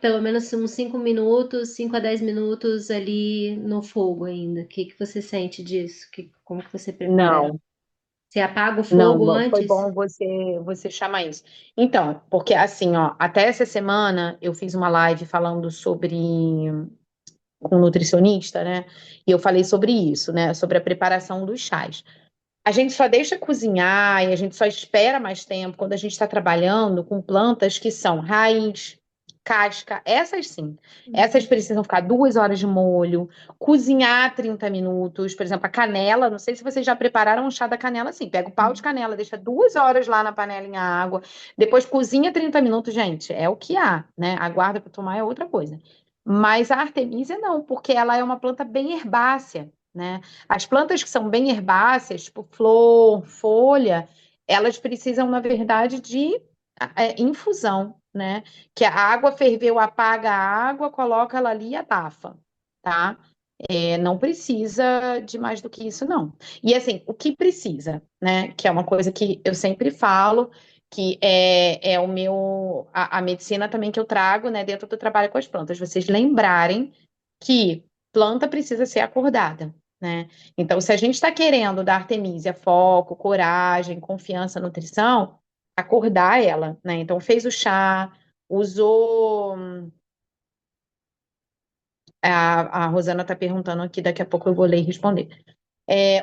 pelo menos uns 5 minutos, 5 a 10 minutos ali no fogo ainda. O que que você sente disso? Como que você prepara ela? não, Você apaga o não, fogo foi antes? bom você chamar isso. Então, porque assim, ó, até essa semana eu fiz uma live falando sobre com um nutricionista, né? E eu falei sobre isso, né? Sobre a preparação dos chás. A gente só deixa cozinhar e a gente só espera mais tempo quando a gente está trabalhando com plantas que são raiz, casca, essas sim. Essas Uhum. precisam ficar 2 horas de molho, cozinhar 30 minutos. Por exemplo, a canela, não sei se vocês já prepararam um chá da canela assim. Pega o pau de canela, deixa 2 horas lá na panela em água, depois cozinha 30 minutos, gente. É o que há, né? Aguarda para tomar é outra coisa. Mas a artemisia não, porque ela é uma planta bem herbácea, né? As plantas que são bem herbáceas, tipo flor, folha, elas precisam, na verdade, de infusão, né? Que a água ferveu, apaga a água, coloca ela ali e abafa, tá? Não precisa de mais do que isso, não. E assim, o que precisa, né? Que é uma coisa que eu sempre falo, que é o meu, a medicina também que eu trago, né, dentro do trabalho com as plantas. Vocês lembrarem que planta precisa ser acordada, né? Então, se a gente está querendo dar Artemisia foco, coragem, confiança, nutrição, acordar ela, né? Então, fez o chá, usou. A Rosana está perguntando aqui, daqui a pouco eu vou ler e responder.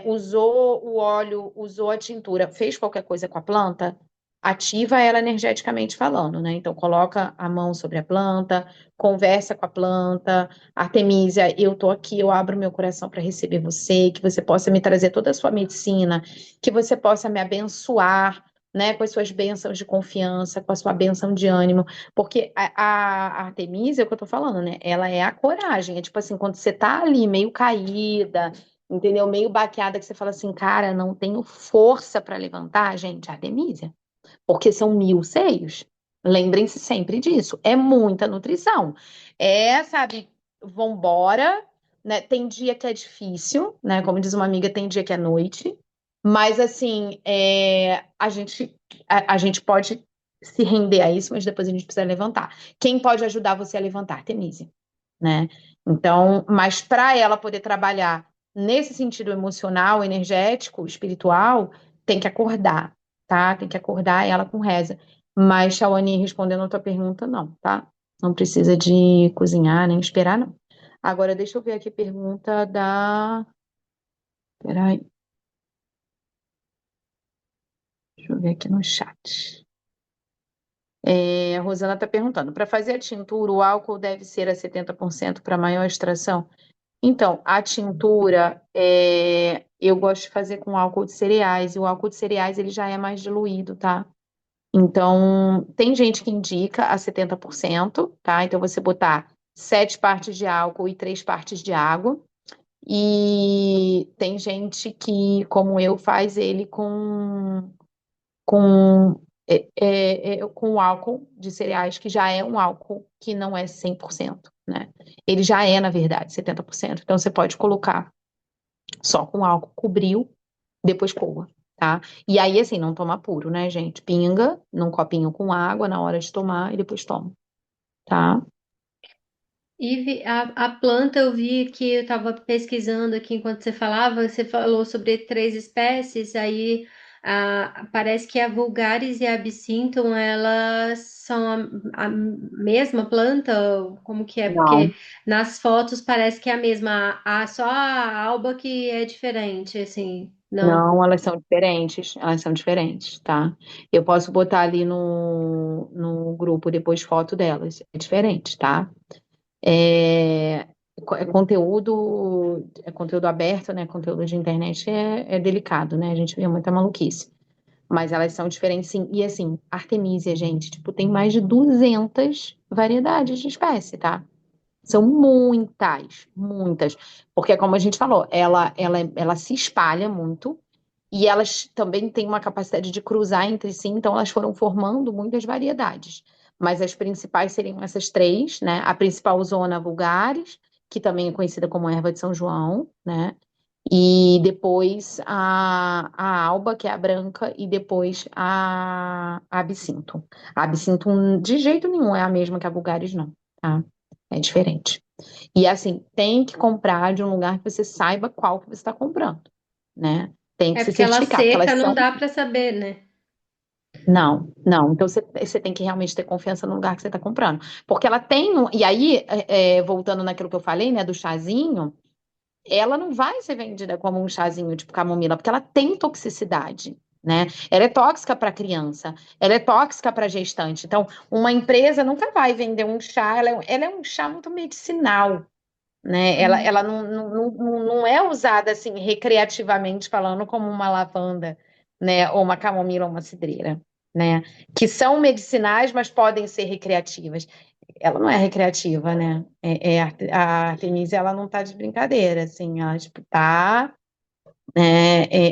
Usou o óleo, usou a tintura, fez qualquer coisa com a planta, ativa ela energeticamente falando, né? Então, coloca a mão sobre a planta, conversa com a planta. Artemisia, eu tô aqui, eu abro meu coração para receber você, que você possa me trazer toda a sua medicina, que você possa me abençoar, né? Com as suas bênçãos de confiança, com a sua bênção de ânimo, porque a Artemisia, é o que eu tô falando, né? Ela é a coragem, é tipo assim, quando você tá ali meio caída, entendeu? Meio baqueada que você fala assim, cara, não tenho força para levantar, gente, Artemisia, porque são 1.000 seios. Lembrem-se sempre disso. É muita nutrição. Sabe, vambora, né? Tem dia que é difícil, né? Como diz uma amiga, tem dia que é noite. Mas assim, a gente pode se render a isso, mas depois a gente precisa levantar. Quem pode ajudar você a levantar? Artemisia, né? Então, mas para ela poder trabalhar nesse sentido emocional, energético, espiritual, tem que acordar, tá? Tem que acordar ela com reza. Mas, Shawane, respondendo a tua pergunta, não, tá? Não precisa de cozinhar nem esperar, não. Agora, deixa eu ver aqui a pergunta da. Peraí, deixa eu ver aqui no chat. A Rosana está perguntando: para fazer a tintura, o álcool deve ser a 70% para maior extração? Então, a tintura, eu gosto de fazer com álcool de cereais, e o álcool de cereais ele já é mais diluído, tá? Então, tem gente que indica a 70%, tá? Então, você botar 7 partes de álcool e 3 partes de água. E tem gente que, como eu, faz ele com, com o álcool de cereais, que já é um álcool que não é 100%, né? Ele já é, na verdade, 70%. Então, você pode colocar só com álcool, cobriu, depois coa, tá? E aí, assim, não toma puro, né, gente? Pinga num copinho com água na hora de tomar e depois toma, tá? E a planta, eu vi que eu estava pesquisando aqui enquanto você falava, você falou sobre 3 espécies, aí parece que a Vulgaris e a Absinthium, elas são a mesma planta? Como que é? Não. Porque nas fotos parece que é a mesma, só a alba que é diferente, assim, não. Não, elas são diferentes, tá? Eu posso botar ali no grupo depois foto delas, é diferente, tá? É, é conteúdo aberto, né? Conteúdo de internet é delicado, né? A gente vê muita maluquice. Mas elas são diferentes, sim. E assim, Artemisia, gente, tipo, tem mais de 200 variedades de espécie, tá? São muitas, muitas. Porque, como a gente falou, ela se espalha muito e elas também têm uma capacidade de cruzar entre si, então elas foram formando muitas variedades. Mas as principais seriam essas três, né? A principal zona vulgaris, que também é conhecida como erva de São João, né? E depois a alba, que é a branca, e depois a absinto. A absinto de jeito nenhum é a mesma que a vulgaris, não, tá? É diferente. E assim, tem que comprar de um lugar que você saiba qual que você está comprando, né? Tem que É se porque ela certificar, porque seca, elas não são. dá para saber, né? Não, não. Então você tem que realmente ter confiança no lugar que você está comprando. Porque ela tem. E aí, voltando naquilo que eu falei, né, do chazinho, ela não vai ser vendida como um chazinho tipo camomila, porque ela tem toxicidade. Né? Ela é tóxica para criança, ela é tóxica para gestante. Então, uma empresa nunca vai vender um chá, ela é um chá muito medicinal, né? Ela não é usada assim recreativamente falando como uma lavanda, né? Ou uma camomila ou uma cidreira, né? Que são medicinais, mas podem ser recreativas. Ela não é recreativa, né? A Artemisia, ela não tá de brincadeira, assim, ela tipo, tá,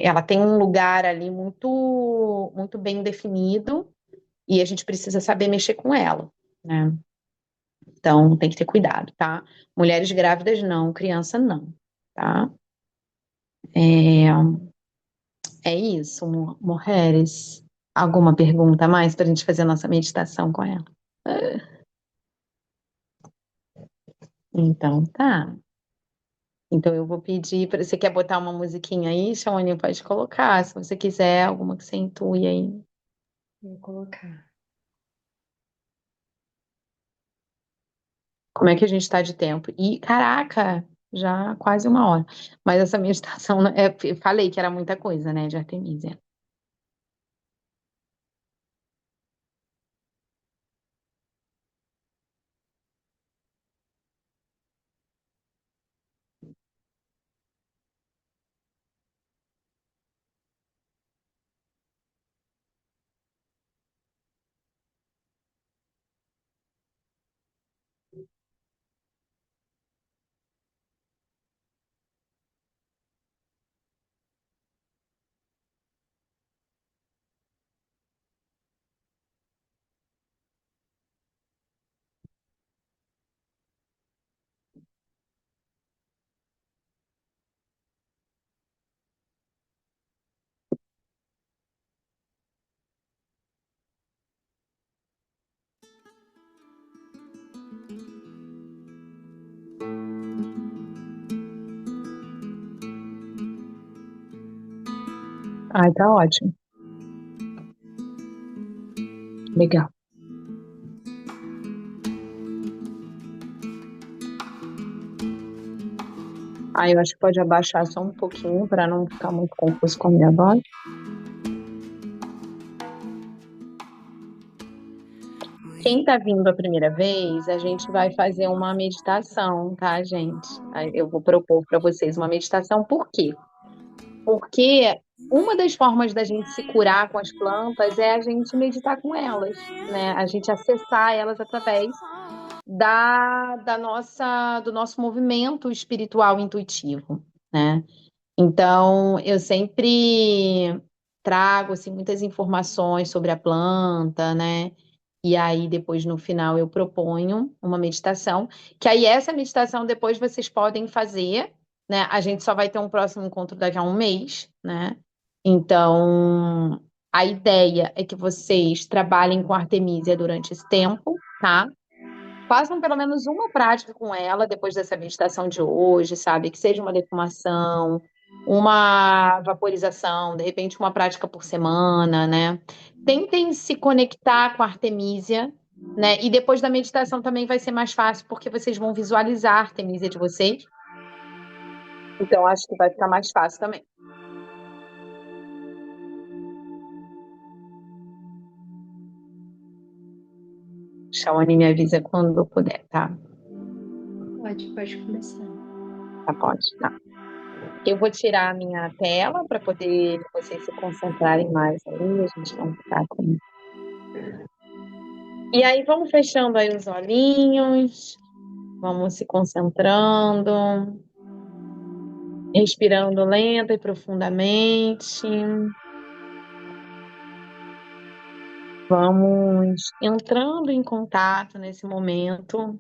ela tem um lugar ali muito, muito bem definido e a gente precisa saber mexer com ela, né? Então, tem que ter cuidado, tá? Mulheres grávidas não, criança não, tá? É, é isso, mulheres. Alguma pergunta a mais para a gente fazer a nossa meditação com ela? Então, tá. Então, eu vou pedir para você quer botar uma musiquinha aí, Shaone, pode colocar, se você quiser, alguma que você intui aí. Vou colocar. Como é que a gente está de tempo? E, caraca, já quase 1 hora. Mas essa meditação, falei que era muita coisa, né, de Artemisia. Ai, tá ótimo. Legal. Aí eu acho que pode abaixar só um pouquinho para não ficar muito confuso com a minha voz. Quem tá vindo a primeira vez, a gente vai fazer uma meditação, tá, gente? Aí eu vou propor para vocês uma meditação, por quê? Porque uma das formas da gente se curar com as plantas é a gente meditar com elas, né? A gente acessar elas através do nosso movimento espiritual intuitivo, né? Então, eu sempre trago assim, muitas informações sobre a planta, né? E aí, depois, no final, eu proponho uma meditação, que aí essa meditação depois vocês podem fazer, né? A gente só vai ter um próximo encontro daqui a 1 mês, né? Então, a ideia é que vocês trabalhem com Artemisia durante esse tempo, tá? Façam pelo menos uma prática com ela depois dessa meditação de hoje, sabe? Que seja uma defumação, uma vaporização, de repente uma prática por semana, né? Tentem se conectar com a Artemisia, né? E depois da meditação também vai ser mais fácil, porque vocês vão visualizar a Artemisia de vocês. Então, acho que vai ficar mais fácil também. Shawane me avisa quando puder, tá? Pode começar. Tá, pode, tá. Eu vou tirar a minha tela para poder vocês se concentrarem mais aí, a gente não ficar com. E aí, vamos fechando aí os olhinhos, vamos se concentrando, respirando lenta e profundamente. Vamos entrando em contato nesse momento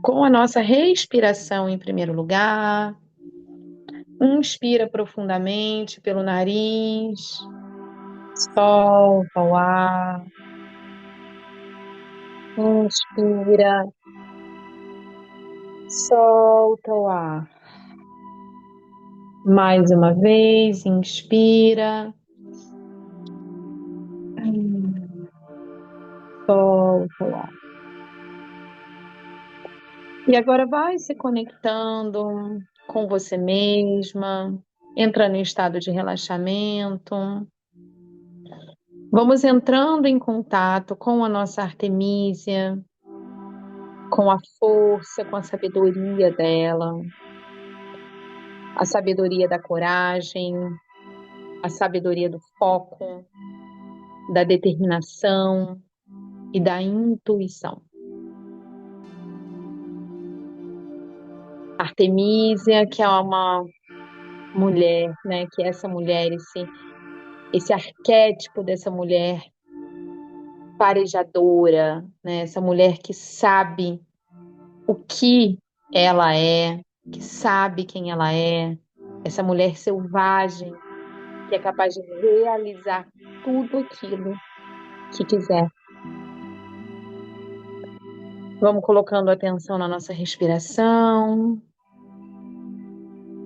com a nossa respiração em primeiro lugar. Inspira profundamente pelo nariz, solta o ar. Inspira, solta o ar. Mais uma vez, inspira. Solta o ar. E agora vai se conectando com você mesma, entrando em estado de relaxamento. Vamos entrando em contato com a nossa Artemisia, com a força, com a sabedoria dela, a sabedoria da coragem, a sabedoria do foco, da determinação e da intuição. Artemisia, que é uma mulher, né? Que essa mulher, esse arquétipo dessa mulher farejadora, né? Essa mulher que sabe o que ela é, que sabe quem ela é, essa mulher selvagem que é capaz de realizar tudo aquilo que quiser. Vamos colocando atenção na nossa respiração.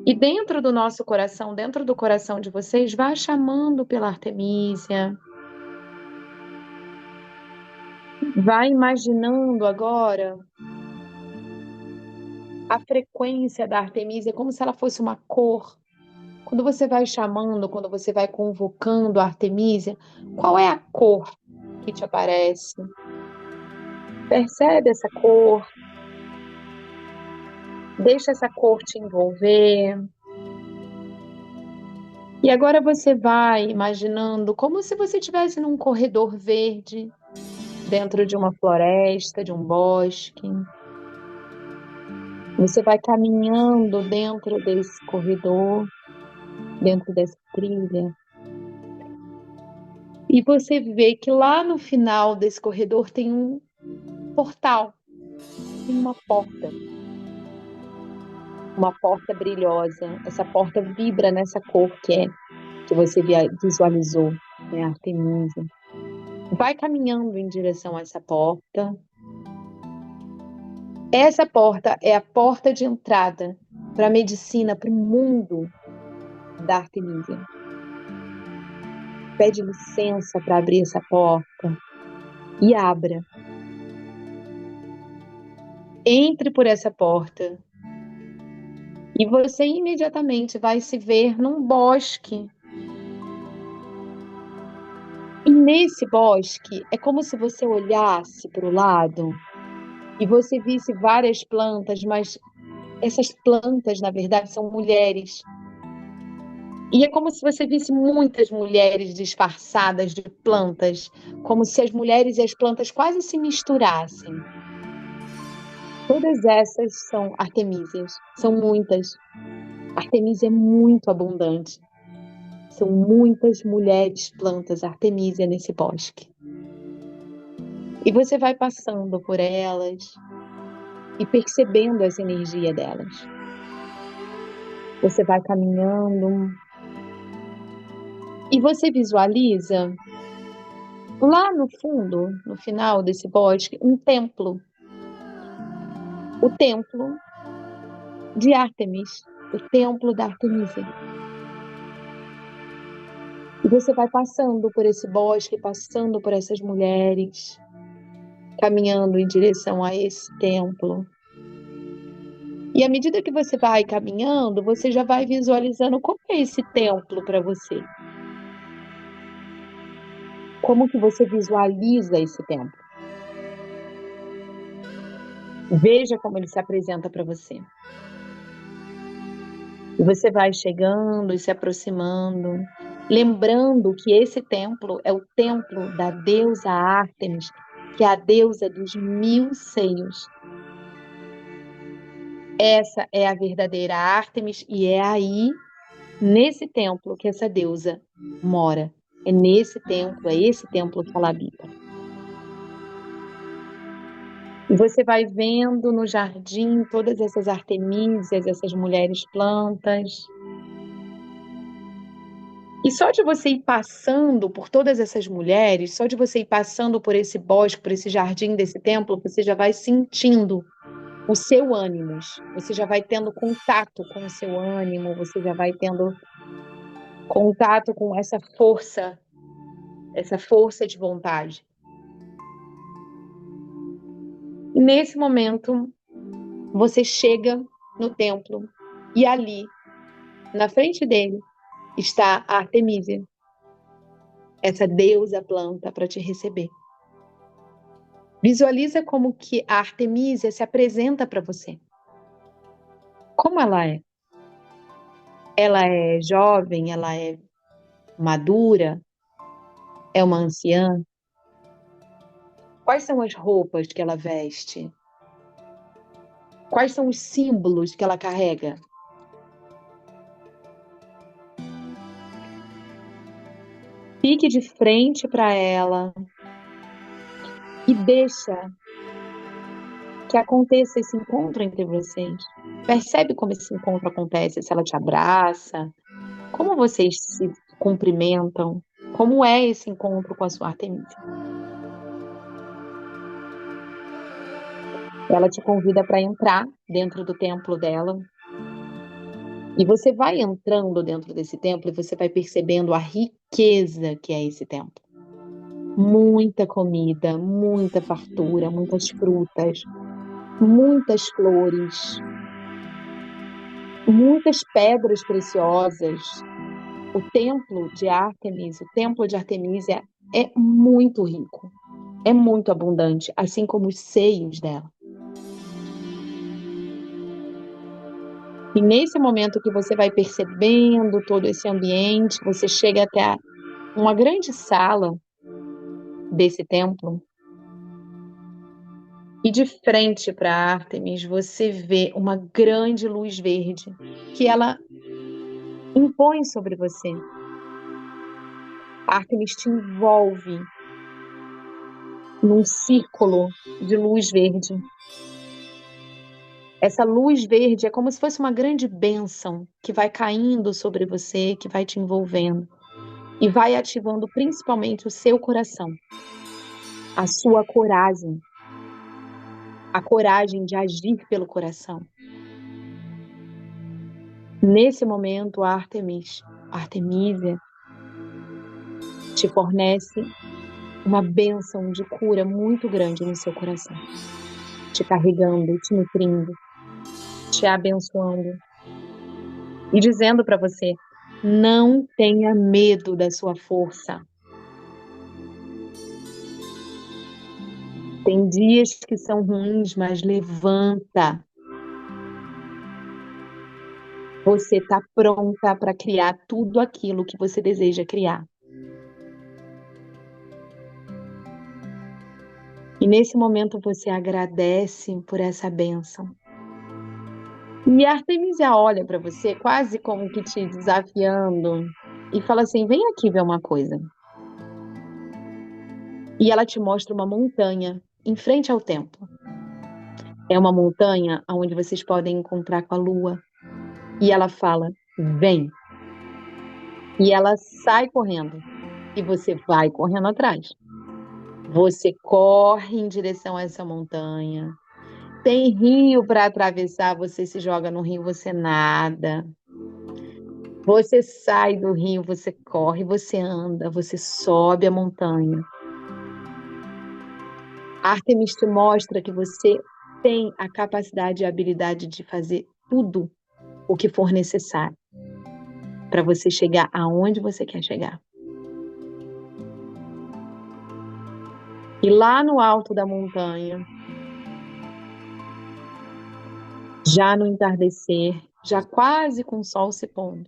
E dentro do nosso coração, dentro do coração de vocês, vá chamando pela Artemísia. Vai imaginando agora a frequência da Artemísia como se ela fosse uma cor. Quando você vai chamando, quando você vai convocando a Artemísia, qual é a cor que te aparece? Percebe essa cor? Deixa essa cor te envolver. E agora você vai imaginando como se você estivesse num corredor verde, dentro de uma floresta, de um bosque. Você vai caminhando dentro desse corredor, dentro dessa trilha. E você vê que lá no final desse corredor tem um portal, tem uma porta. Uma porta brilhosa. Essa porta vibra nessa cor que você visualizou, né, Artemísia. Vai caminhando em direção a essa porta. Essa porta é a porta de entrada para a medicina, para o mundo da Artemísia. Pede licença para abrir essa porta e abra. Entre por essa porta e você imediatamente vai se ver num bosque. E nesse bosque é como se você olhasse para o lado e você visse várias plantas, mas essas plantas, na verdade, são mulheres. E é como se você visse muitas mulheres disfarçadas de plantas, como se as mulheres e as plantas quase se misturassem. Todas essas são artemísias, são muitas. Artemísia é muito abundante. São muitas mulheres plantas artemísia nesse bosque. E você vai passando por elas e percebendo essa energia delas. Você vai caminhando e você visualiza lá no fundo, no final desse bosque, um templo. O templo de Ártemis, o templo da Artemísia. E você vai passando por esse bosque, passando por essas mulheres, caminhando em direção a esse templo. E à medida que você vai caminhando, você já vai visualizando como é esse templo para você. Como que você visualiza esse templo? Veja como ele se apresenta para você. E você vai chegando e se aproximando, lembrando que esse templo é o templo da deusa Ártemis, que é a deusa dos 1000 seios. Essa é a verdadeira Ártemis e é aí, nesse templo, que essa deusa mora. É nesse templo, é esse templo que ela habita. E você vai vendo no jardim todas essas artemísias, essas mulheres plantas. E só de você ir passando por todas essas mulheres, só de você ir passando por esse bosque, por esse jardim desse templo, você já vai sentindo o seu ânimo. Você já vai tendo contato com o seu ânimo, você já vai tendo contato com essa força de vontade. E nesse momento, você chega no templo e ali, na frente dele, está a Artemísia, essa deusa planta para te receber. Visualiza como que a Artemísia se apresenta para você. Como ela é? Ela é jovem, ela é madura, é uma anciã? Quais são as roupas que ela veste? Quais são os símbolos que ela carrega? Fique de frente para ela deixa que aconteça esse encontro entre vocês. Percebe como esse encontro acontece, se ela te abraça, como vocês se cumprimentam, como é esse encontro com a sua Artemisia. Ela te convida para entrar dentro do templo dela. E você vai entrando dentro desse templo e você vai percebendo a riqueza que é esse templo. Muita comida, muita fartura, muitas frutas, muitas flores, muitas pedras preciosas. O templo de Artemísia é muito rico, é muito abundante, assim como os seios dela. E nesse momento que você vai percebendo todo esse ambiente, você chega até uma grande sala desse templo. E de frente para Ártemis, você vê uma grande luz verde que ela impõe sobre você. Ártemis te envolve num círculo de luz verde. Essa luz verde é como se fosse uma grande bênção que vai caindo sobre você, que vai te envolvendo e vai ativando principalmente o seu coração, a sua coragem, a coragem de agir pelo coração. Nesse momento, Artemísia, te fornece uma bênção de cura muito grande no seu coração, te carregando, te nutrindo, te abençoando e dizendo para você: não tenha medo da sua força. Tem dias que são ruins, mas levanta. Você está pronta para criar tudo aquilo que você deseja criar. E nesse momento você agradece por essa bênção. E a Artemísia olha para você quase como que te desafiando e fala assim: vem aqui ver uma coisa. E ela te mostra uma montanha em frente ao templo. É uma montanha onde vocês podem encontrar com a lua. E ela fala: vem. E ela sai correndo. E você vai correndo atrás. Você corre em direção a essa montanha. Tem rio para atravessar, você se joga no rio, você nada. Você sai do rio, você corre, você anda, você sobe a montanha. Ártemis te mostra que você tem a capacidade e a habilidade de fazer tudo o que for necessário para você chegar aonde você quer chegar. E lá no alto da montanha, já no entardecer, já quase com o sol se pondo,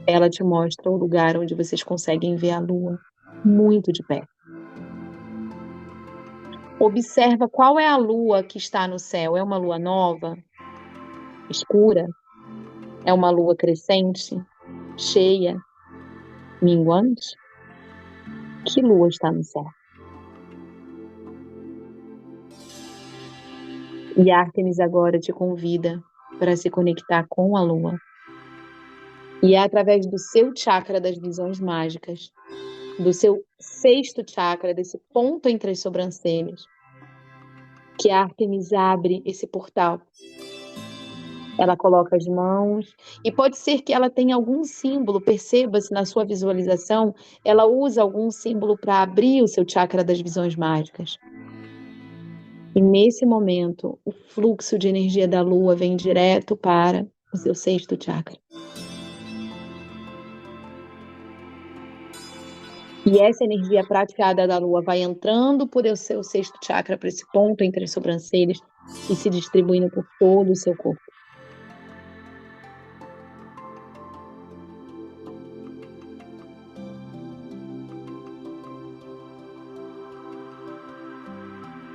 ela te mostra o lugar onde vocês conseguem ver a lua muito de perto. Observa qual é a lua que está no céu. É uma lua nova? Escura? É uma lua crescente? Cheia? Minguante? Que lua está no céu? E Ártemis agora te convida para se conectar com a lua. E é através do seu chakra das visões mágicas, do seu sexto chakra, desse ponto entre as sobrancelhas, que a Ártemis abre esse portal. Ela coloca as mãos, e pode ser que ela tenha algum símbolo, perceba-se na sua visualização, ela usa algum símbolo para abrir o seu chakra das visões mágicas. E nesse momento, o fluxo de energia da lua vem direto para o seu sexto chakra. E essa energia prateada da lua vai entrando por o seu sexto chakra, para esse ponto entre as sobrancelhas, e se distribuindo por todo o seu corpo.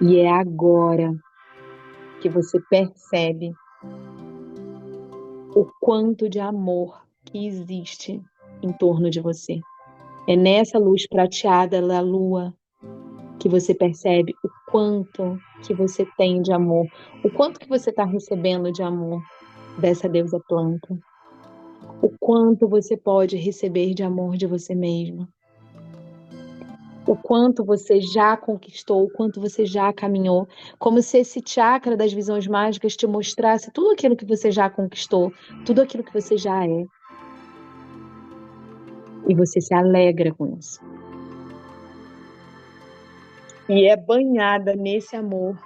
E é agora que você percebe o quanto de amor que existe em torno de você. É nessa luz prateada da lua que você percebe o quanto que você tem de amor, o quanto que você está recebendo de amor dessa deusa planta, o quanto você pode receber de amor de você mesma, o quanto você já conquistou, o quanto você já caminhou, como se esse chakra das visões mágicas te mostrasse tudo aquilo que você já conquistou, tudo aquilo que você já é. E você se alegra com isso. E é banhada nesse amor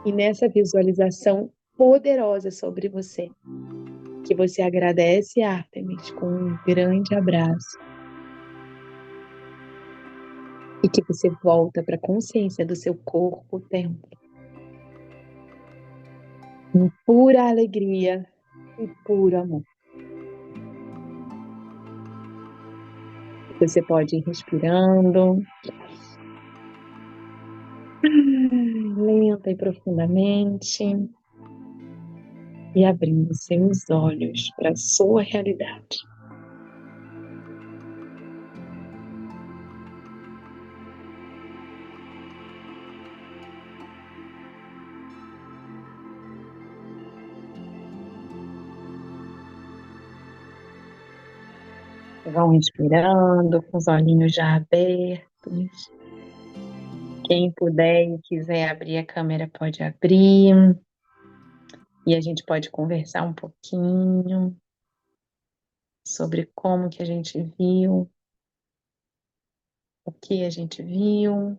e nessa visualização poderosa sobre você, que você agradece a Artemis com um grande abraço e que você volta para a consciência do seu corpo-templo em pura alegria e puro amor. Você pode ir respirando lenta e profundamente e abrindo seus olhos para a sua realidade. Vão respirando com os olhinhos já abertos. Quem puder e quiser abrir a câmera pode abrir. E a gente pode conversar um pouquinho sobre como que a gente viu, o que a gente viu.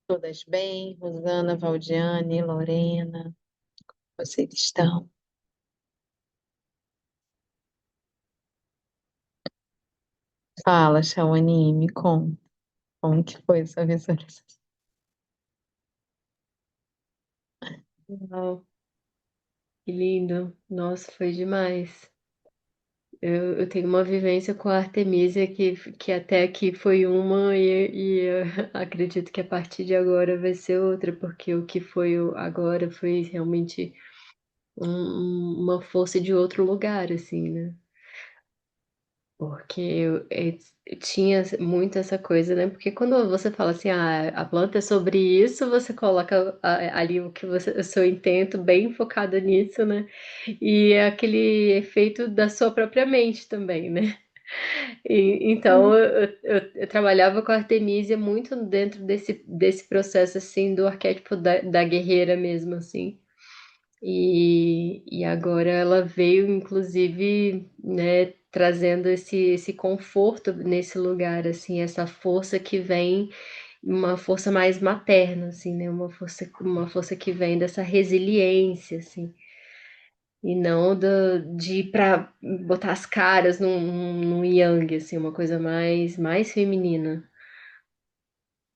Todas bem? Rosana, Valdiane, Lorena, vocês estão? Fala, Shawane, me conta. Como que foi essa visualização? Uau, que lindo. Nossa, foi demais. Eu tenho uma vivência com a Artemisia que até aqui foi uma e eu acredito que a partir de agora vai ser outra, porque o que foi agora foi realmente uma força de outro lugar, assim, né? Porque eu tinha muito essa coisa, né? Porque quando você fala assim, ah, a planta é sobre isso, você coloca ali o que você, o seu intento bem focado nisso, né? E é aquele efeito da sua própria mente também, né? Então eu trabalhava com a Artemisia muito dentro desse processo assim do arquétipo da guerreira mesmo, assim. E agora ela veio, inclusive, né, trazendo esse conforto nesse lugar, assim, essa força que vem, uma força mais materna, assim, né, uma força que vem dessa resiliência, assim, e não de ir pra botar as caras num yang, assim, uma coisa mais feminina.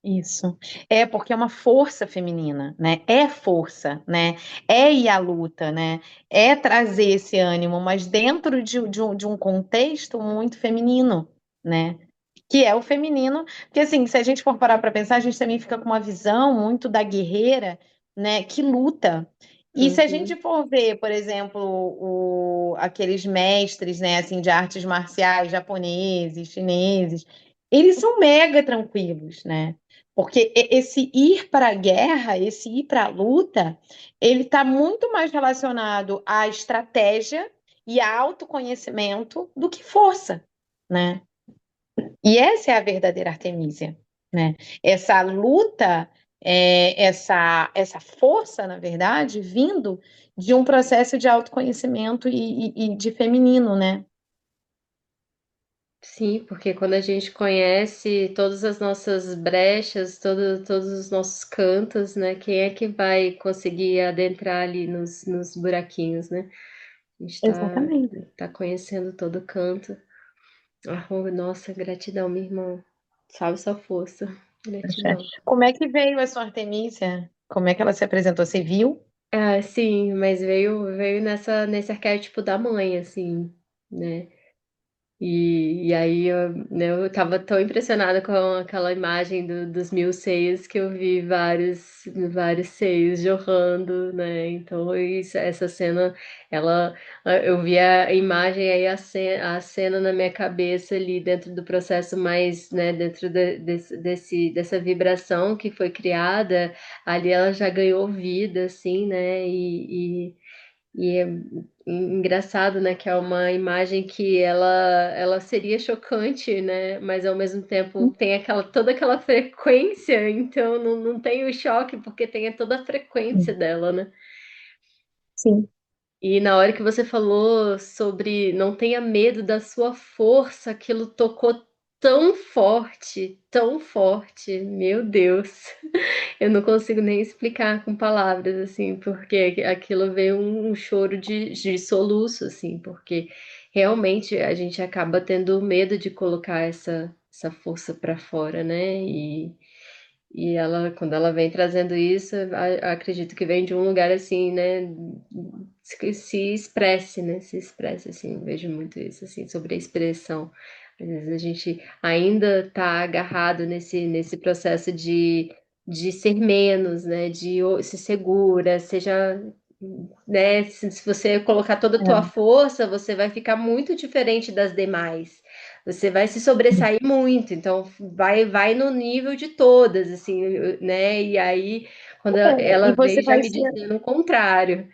Isso. É porque é uma força feminina, né? É força, né? É ir à luta, né? É trazer esse ânimo, mas dentro de um contexto muito feminino, né? Que é o feminino, porque assim, se a gente for parar para pensar, a gente também fica com uma visão muito da guerreira, né? Que luta. E se a gente Uhum. for ver, por exemplo, aqueles mestres, né, assim, de artes marciais japoneses, chineses, eles são mega tranquilos, né? Porque esse ir para a guerra, esse ir para a luta, ele está muito mais relacionado à estratégia e a autoconhecimento do que força, né? E essa é a verdadeira Artemísia, né? Essa luta, essa força, na verdade, vindo de um processo de autoconhecimento e de feminino, né? Sim, porque quando a gente conhece todas as nossas brechas, todos os nossos cantos, né? Quem é que vai conseguir adentrar ali nos buraquinhos, né? A gente Exatamente. tá conhecendo todo canto. Ah, oh, nossa, gratidão, minha irmã. Salve sua força. Gratidão. Como é que veio a sua Artemísia? Como é que ela se apresentou? Você viu? Ah, sim, mas veio nesse arquétipo da mãe, assim, né? E aí eu estava tão impressionada com aquela imagem dos 1.000 seios que eu vi vários seios jorrando, né? Então essa cena, eu vi a imagem aí a cena na minha cabeça ali dentro do processo mais, né? Dentro dessa vibração que foi criada, ali ela já ganhou vida, assim, né? E é engraçado, né, que é uma imagem que ela seria chocante, né, mas ao mesmo tempo tem toda aquela frequência, então não tem o choque porque tem toda a frequência dela, né? Sim, E na hora que você falou sobre não tenha medo da sua força, aquilo tocou tão forte, meu Deus. Eu não consigo nem explicar com palavras, assim, porque aquilo veio um choro de soluço, assim, porque realmente a gente acaba tendo medo de colocar essa força para fora, né? E ela, quando ela vem trazendo isso, acredito que vem de um lugar assim, né? Que se expresse, né? Se expresse, assim, vejo muito isso, assim, sobre a expressão. Às vezes a gente ainda tá agarrado nesse processo de ser menos, né? De se segura, seja, né? Se você colocar toda a tua é. força, você vai ficar muito diferente das demais. Você vai se sobressair muito, então vai no nível de todas, assim, né? E aí, quando E ela você veio já vai me ser dizendo o contrário.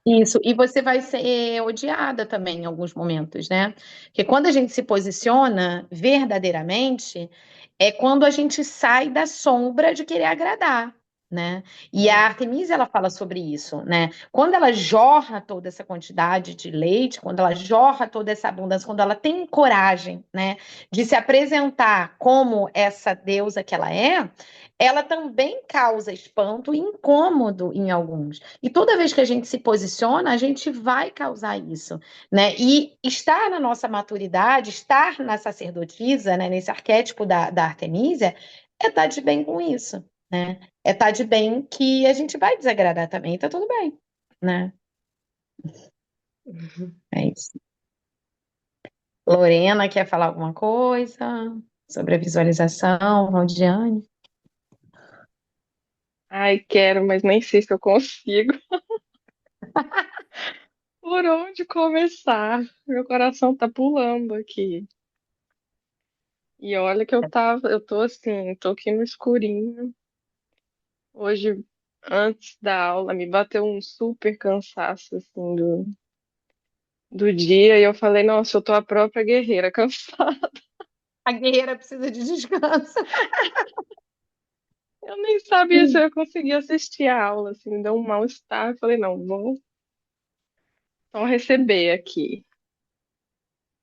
isso, e você vai ser odiada também em alguns momentos, né? Porque quando a gente se posiciona verdadeiramente, é quando a gente sai da sombra de querer agradar, né? E a Artemisia, ela fala sobre isso, né? Quando ela jorra toda essa quantidade de leite, quando ela jorra toda essa abundância, quando ela tem coragem, né, de se apresentar como essa deusa que ela também causa espanto e incômodo em alguns. E toda vez que a gente se posiciona, a gente vai causar isso, né? E estar na nossa maturidade, estar na sacerdotisa, né, nesse arquétipo da Artemisia, é estar de bem com isso, né? É estar de bem que a gente vai desagradar também, tá tudo bem, né? É isso. Lorena quer falar alguma coisa sobre a visualização, Valdiane? Ai, quero, mas nem sei se eu consigo. Por onde começar? Meu coração tá pulando aqui. E olha que eu tô assim, tô aqui no escurinho. Hoje, antes da aula, me bateu um super cansaço, assim, do dia. E eu falei, nossa, eu tô a própria guerreira cansada. A guerreira precisa de descanso. Eu nem sabia se eu ia conseguir assistir a aula, assim, me deu um mal-estar. Eu falei, não, vou só receber aqui.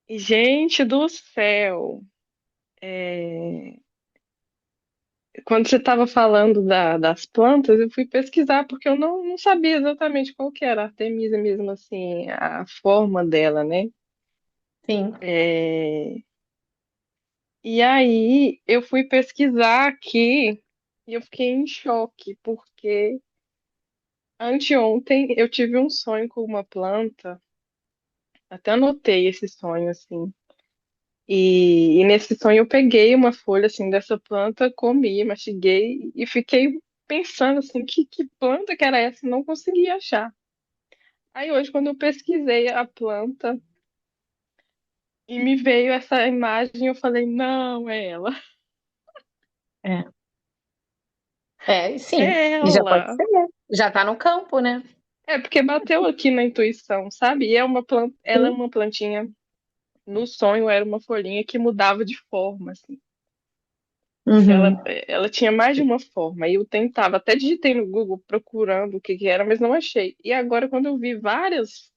E, gente do céu, é, quando você estava falando das plantas, eu fui pesquisar, porque eu não sabia exatamente qual que era a Artemisia mesmo, assim, a forma dela, né? Sim. É, e aí eu fui pesquisar aqui e eu fiquei em choque, porque anteontem eu tive um sonho com uma planta, até anotei esse sonho, assim. E nesse sonho eu peguei uma folha assim dessa planta, comi, mastiguei e fiquei pensando assim, que planta que era essa? Não conseguia achar. Aí hoje, quando eu pesquisei a planta e me veio essa imagem, eu falei, não, é ela. É. É, sim, É e já pode ela. ser. Já tá no campo, né? É porque bateu aqui na intuição, sabe? E é uma planta, ela é Sim. uma plantinha. No sonho era uma folhinha que mudava de forma, assim. Ela, Uhum. ela tinha mais de uma forma. E eu tentava, até digitei no Google procurando o que que era, mas não achei. E agora, quando eu vi vários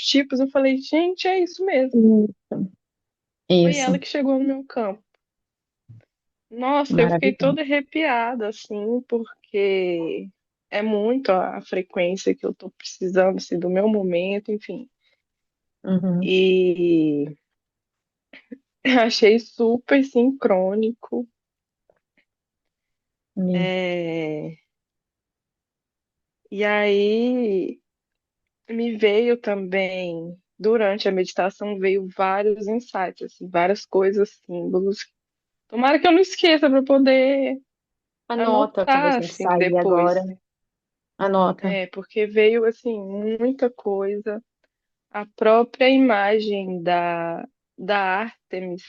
tipos, eu falei, gente, é isso mesmo. Isso, Foi ela isso, que chegou no meu campo. Nossa, eu fiquei maravilhoso. toda arrepiada, assim, porque é muito a frequência que eu tô precisando, assim, do meu momento, enfim. Uhum. E achei super sincrônico. Mesmo. É, e aí me veio também. durante a meditação veio vários insights, assim, várias coisas, símbolos. Tomara que eu não esqueça para poder Anota que anotar, você assim, sair agora. depois. Anota. É, porque veio, assim, muita coisa. A própria imagem da Ártemis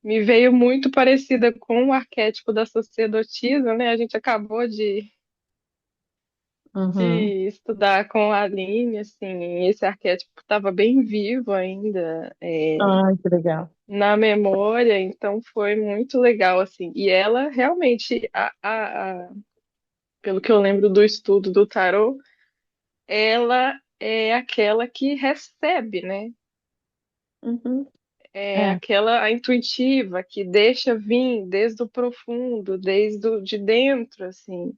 me veio muito parecida com o arquétipo da sacerdotisa, né? A gente acabou Uhum. de estudar com a Aline, assim, esse arquétipo estava bem vivo ainda, Ai, que legal. na memória, então foi muito legal, assim. E ela realmente, pelo que eu lembro do estudo do tarô, ela é aquela que recebe, né? Uhum. É É. aquela a intuitiva que deixa vir desde o profundo, de dentro, assim.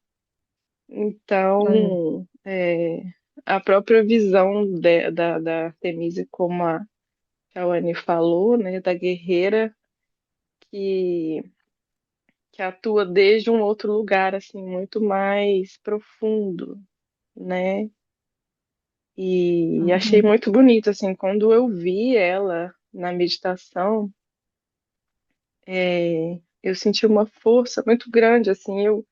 Uhum. Então, a própria visão da Artemisia, como a Cauane falou, né, da guerreira que, que atua desde um outro lugar, assim, muito mais profundo, né? E achei Uhum. muito bonito, assim, quando eu vi ela na meditação, eu senti uma força muito grande, assim, eu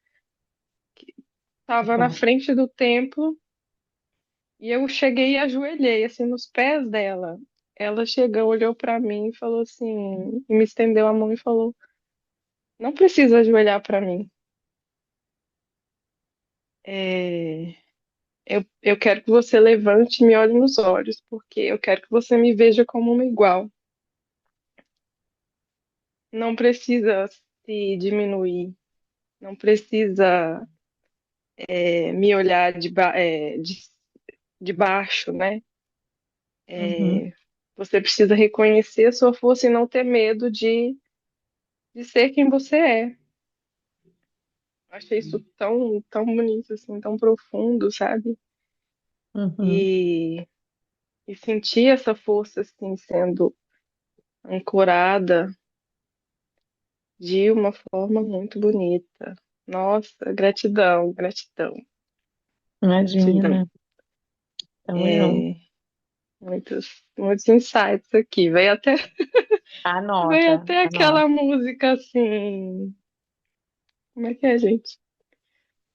estava na Bom. frente do templo e eu cheguei e ajoelhei, assim, nos pés dela. Ela chegou, olhou para mim e falou assim, e me estendeu a mão e falou: Não precisa ajoelhar para mim. É, eu quero que você levante e me olhe nos olhos, porque eu quero que você me veja como uma igual. Não precisa se diminuir, não precisa me olhar de baixo, né? Uhum. Você precisa reconhecer a sua força e não ter medo de ser quem você é. Achei isso tão, tão bonito, assim, tão profundo, sabe? Uhum. E, e sentir essa força, assim, sendo ancorada de uma forma muito bonita. Nossa, gratidão, gratidão, gratidão. Imagina. Tamo junto. É, muitos insights aqui. Veio Anota, até anota. aquela música assim. Como é que é, gente?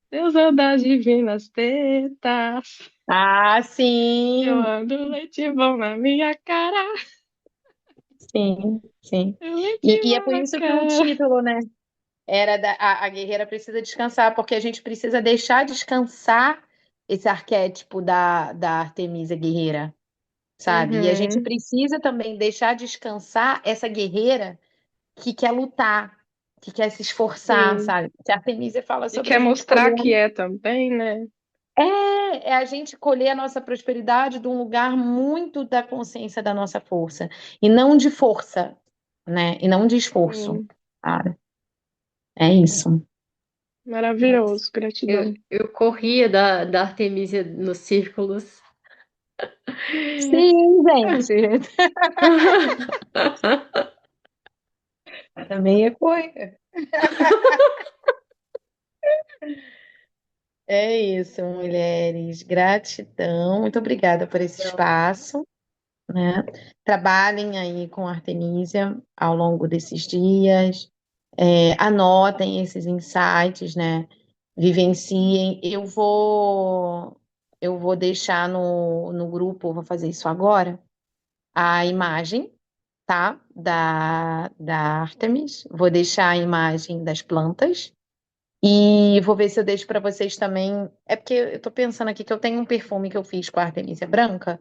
Deusa das divinas tetas, Ah, eu sim. ando leite bom na minha cara, Sim, sim. eu leite E é bom por na isso que o cara. título, né? A guerreira precisa descansar, porque a gente precisa deixar descansar esse arquétipo da Artemisa guerreira, sabe? E a gente Uhum, precisa também deixar descansar essa guerreira que quer lutar, que quer se esforçar, sim. sabe? Que a Artemisia fala E sobre a quer gente colher. mostrar que é também, né? É a gente colher a nossa prosperidade de um lugar muito da consciência da nossa força, e não de força, né? E não de esforço. Sim. Cara, é isso. Maravilhoso, Eu, gratidão. eu corria da Artemisia nos círculos. Sim, gente. Também é coisa. É isso, mulheres. Gratidão. Muito obrigada por esse espaço, né? Trabalhem aí com a Artemisia ao longo desses dias. Anotem esses insights, né? Vivenciem. Eu vou deixar no grupo, vou fazer isso agora, a imagem, tá? Da Artemis. Vou deixar a imagem das plantas. E vou ver se eu deixo para vocês também. É porque eu tô pensando aqui que eu tenho um perfume que eu fiz com a Artemisia branca,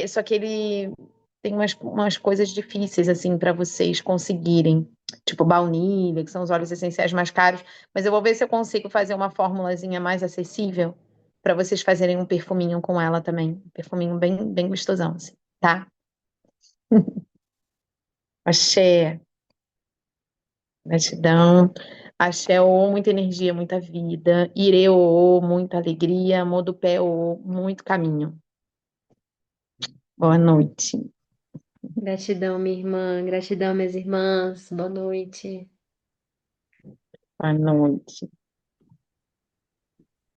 só que ele tem umas coisas difíceis assim para vocês conseguirem, tipo baunilha, que são os óleos essenciais mais caros, mas eu vou ver se eu consigo fazer uma formulazinha mais acessível para vocês fazerem um perfuminho com ela também, um perfuminho bem bem gostosão assim, tá? Axé, gratidão. Axé, ô, muita energia, muita vida. Ire, ô, muita alegria. Modupé, ô, muito caminho. Boa noite. Gratidão, minha irmã. Gratidão, minhas irmãs. Boa noite. Boa noite.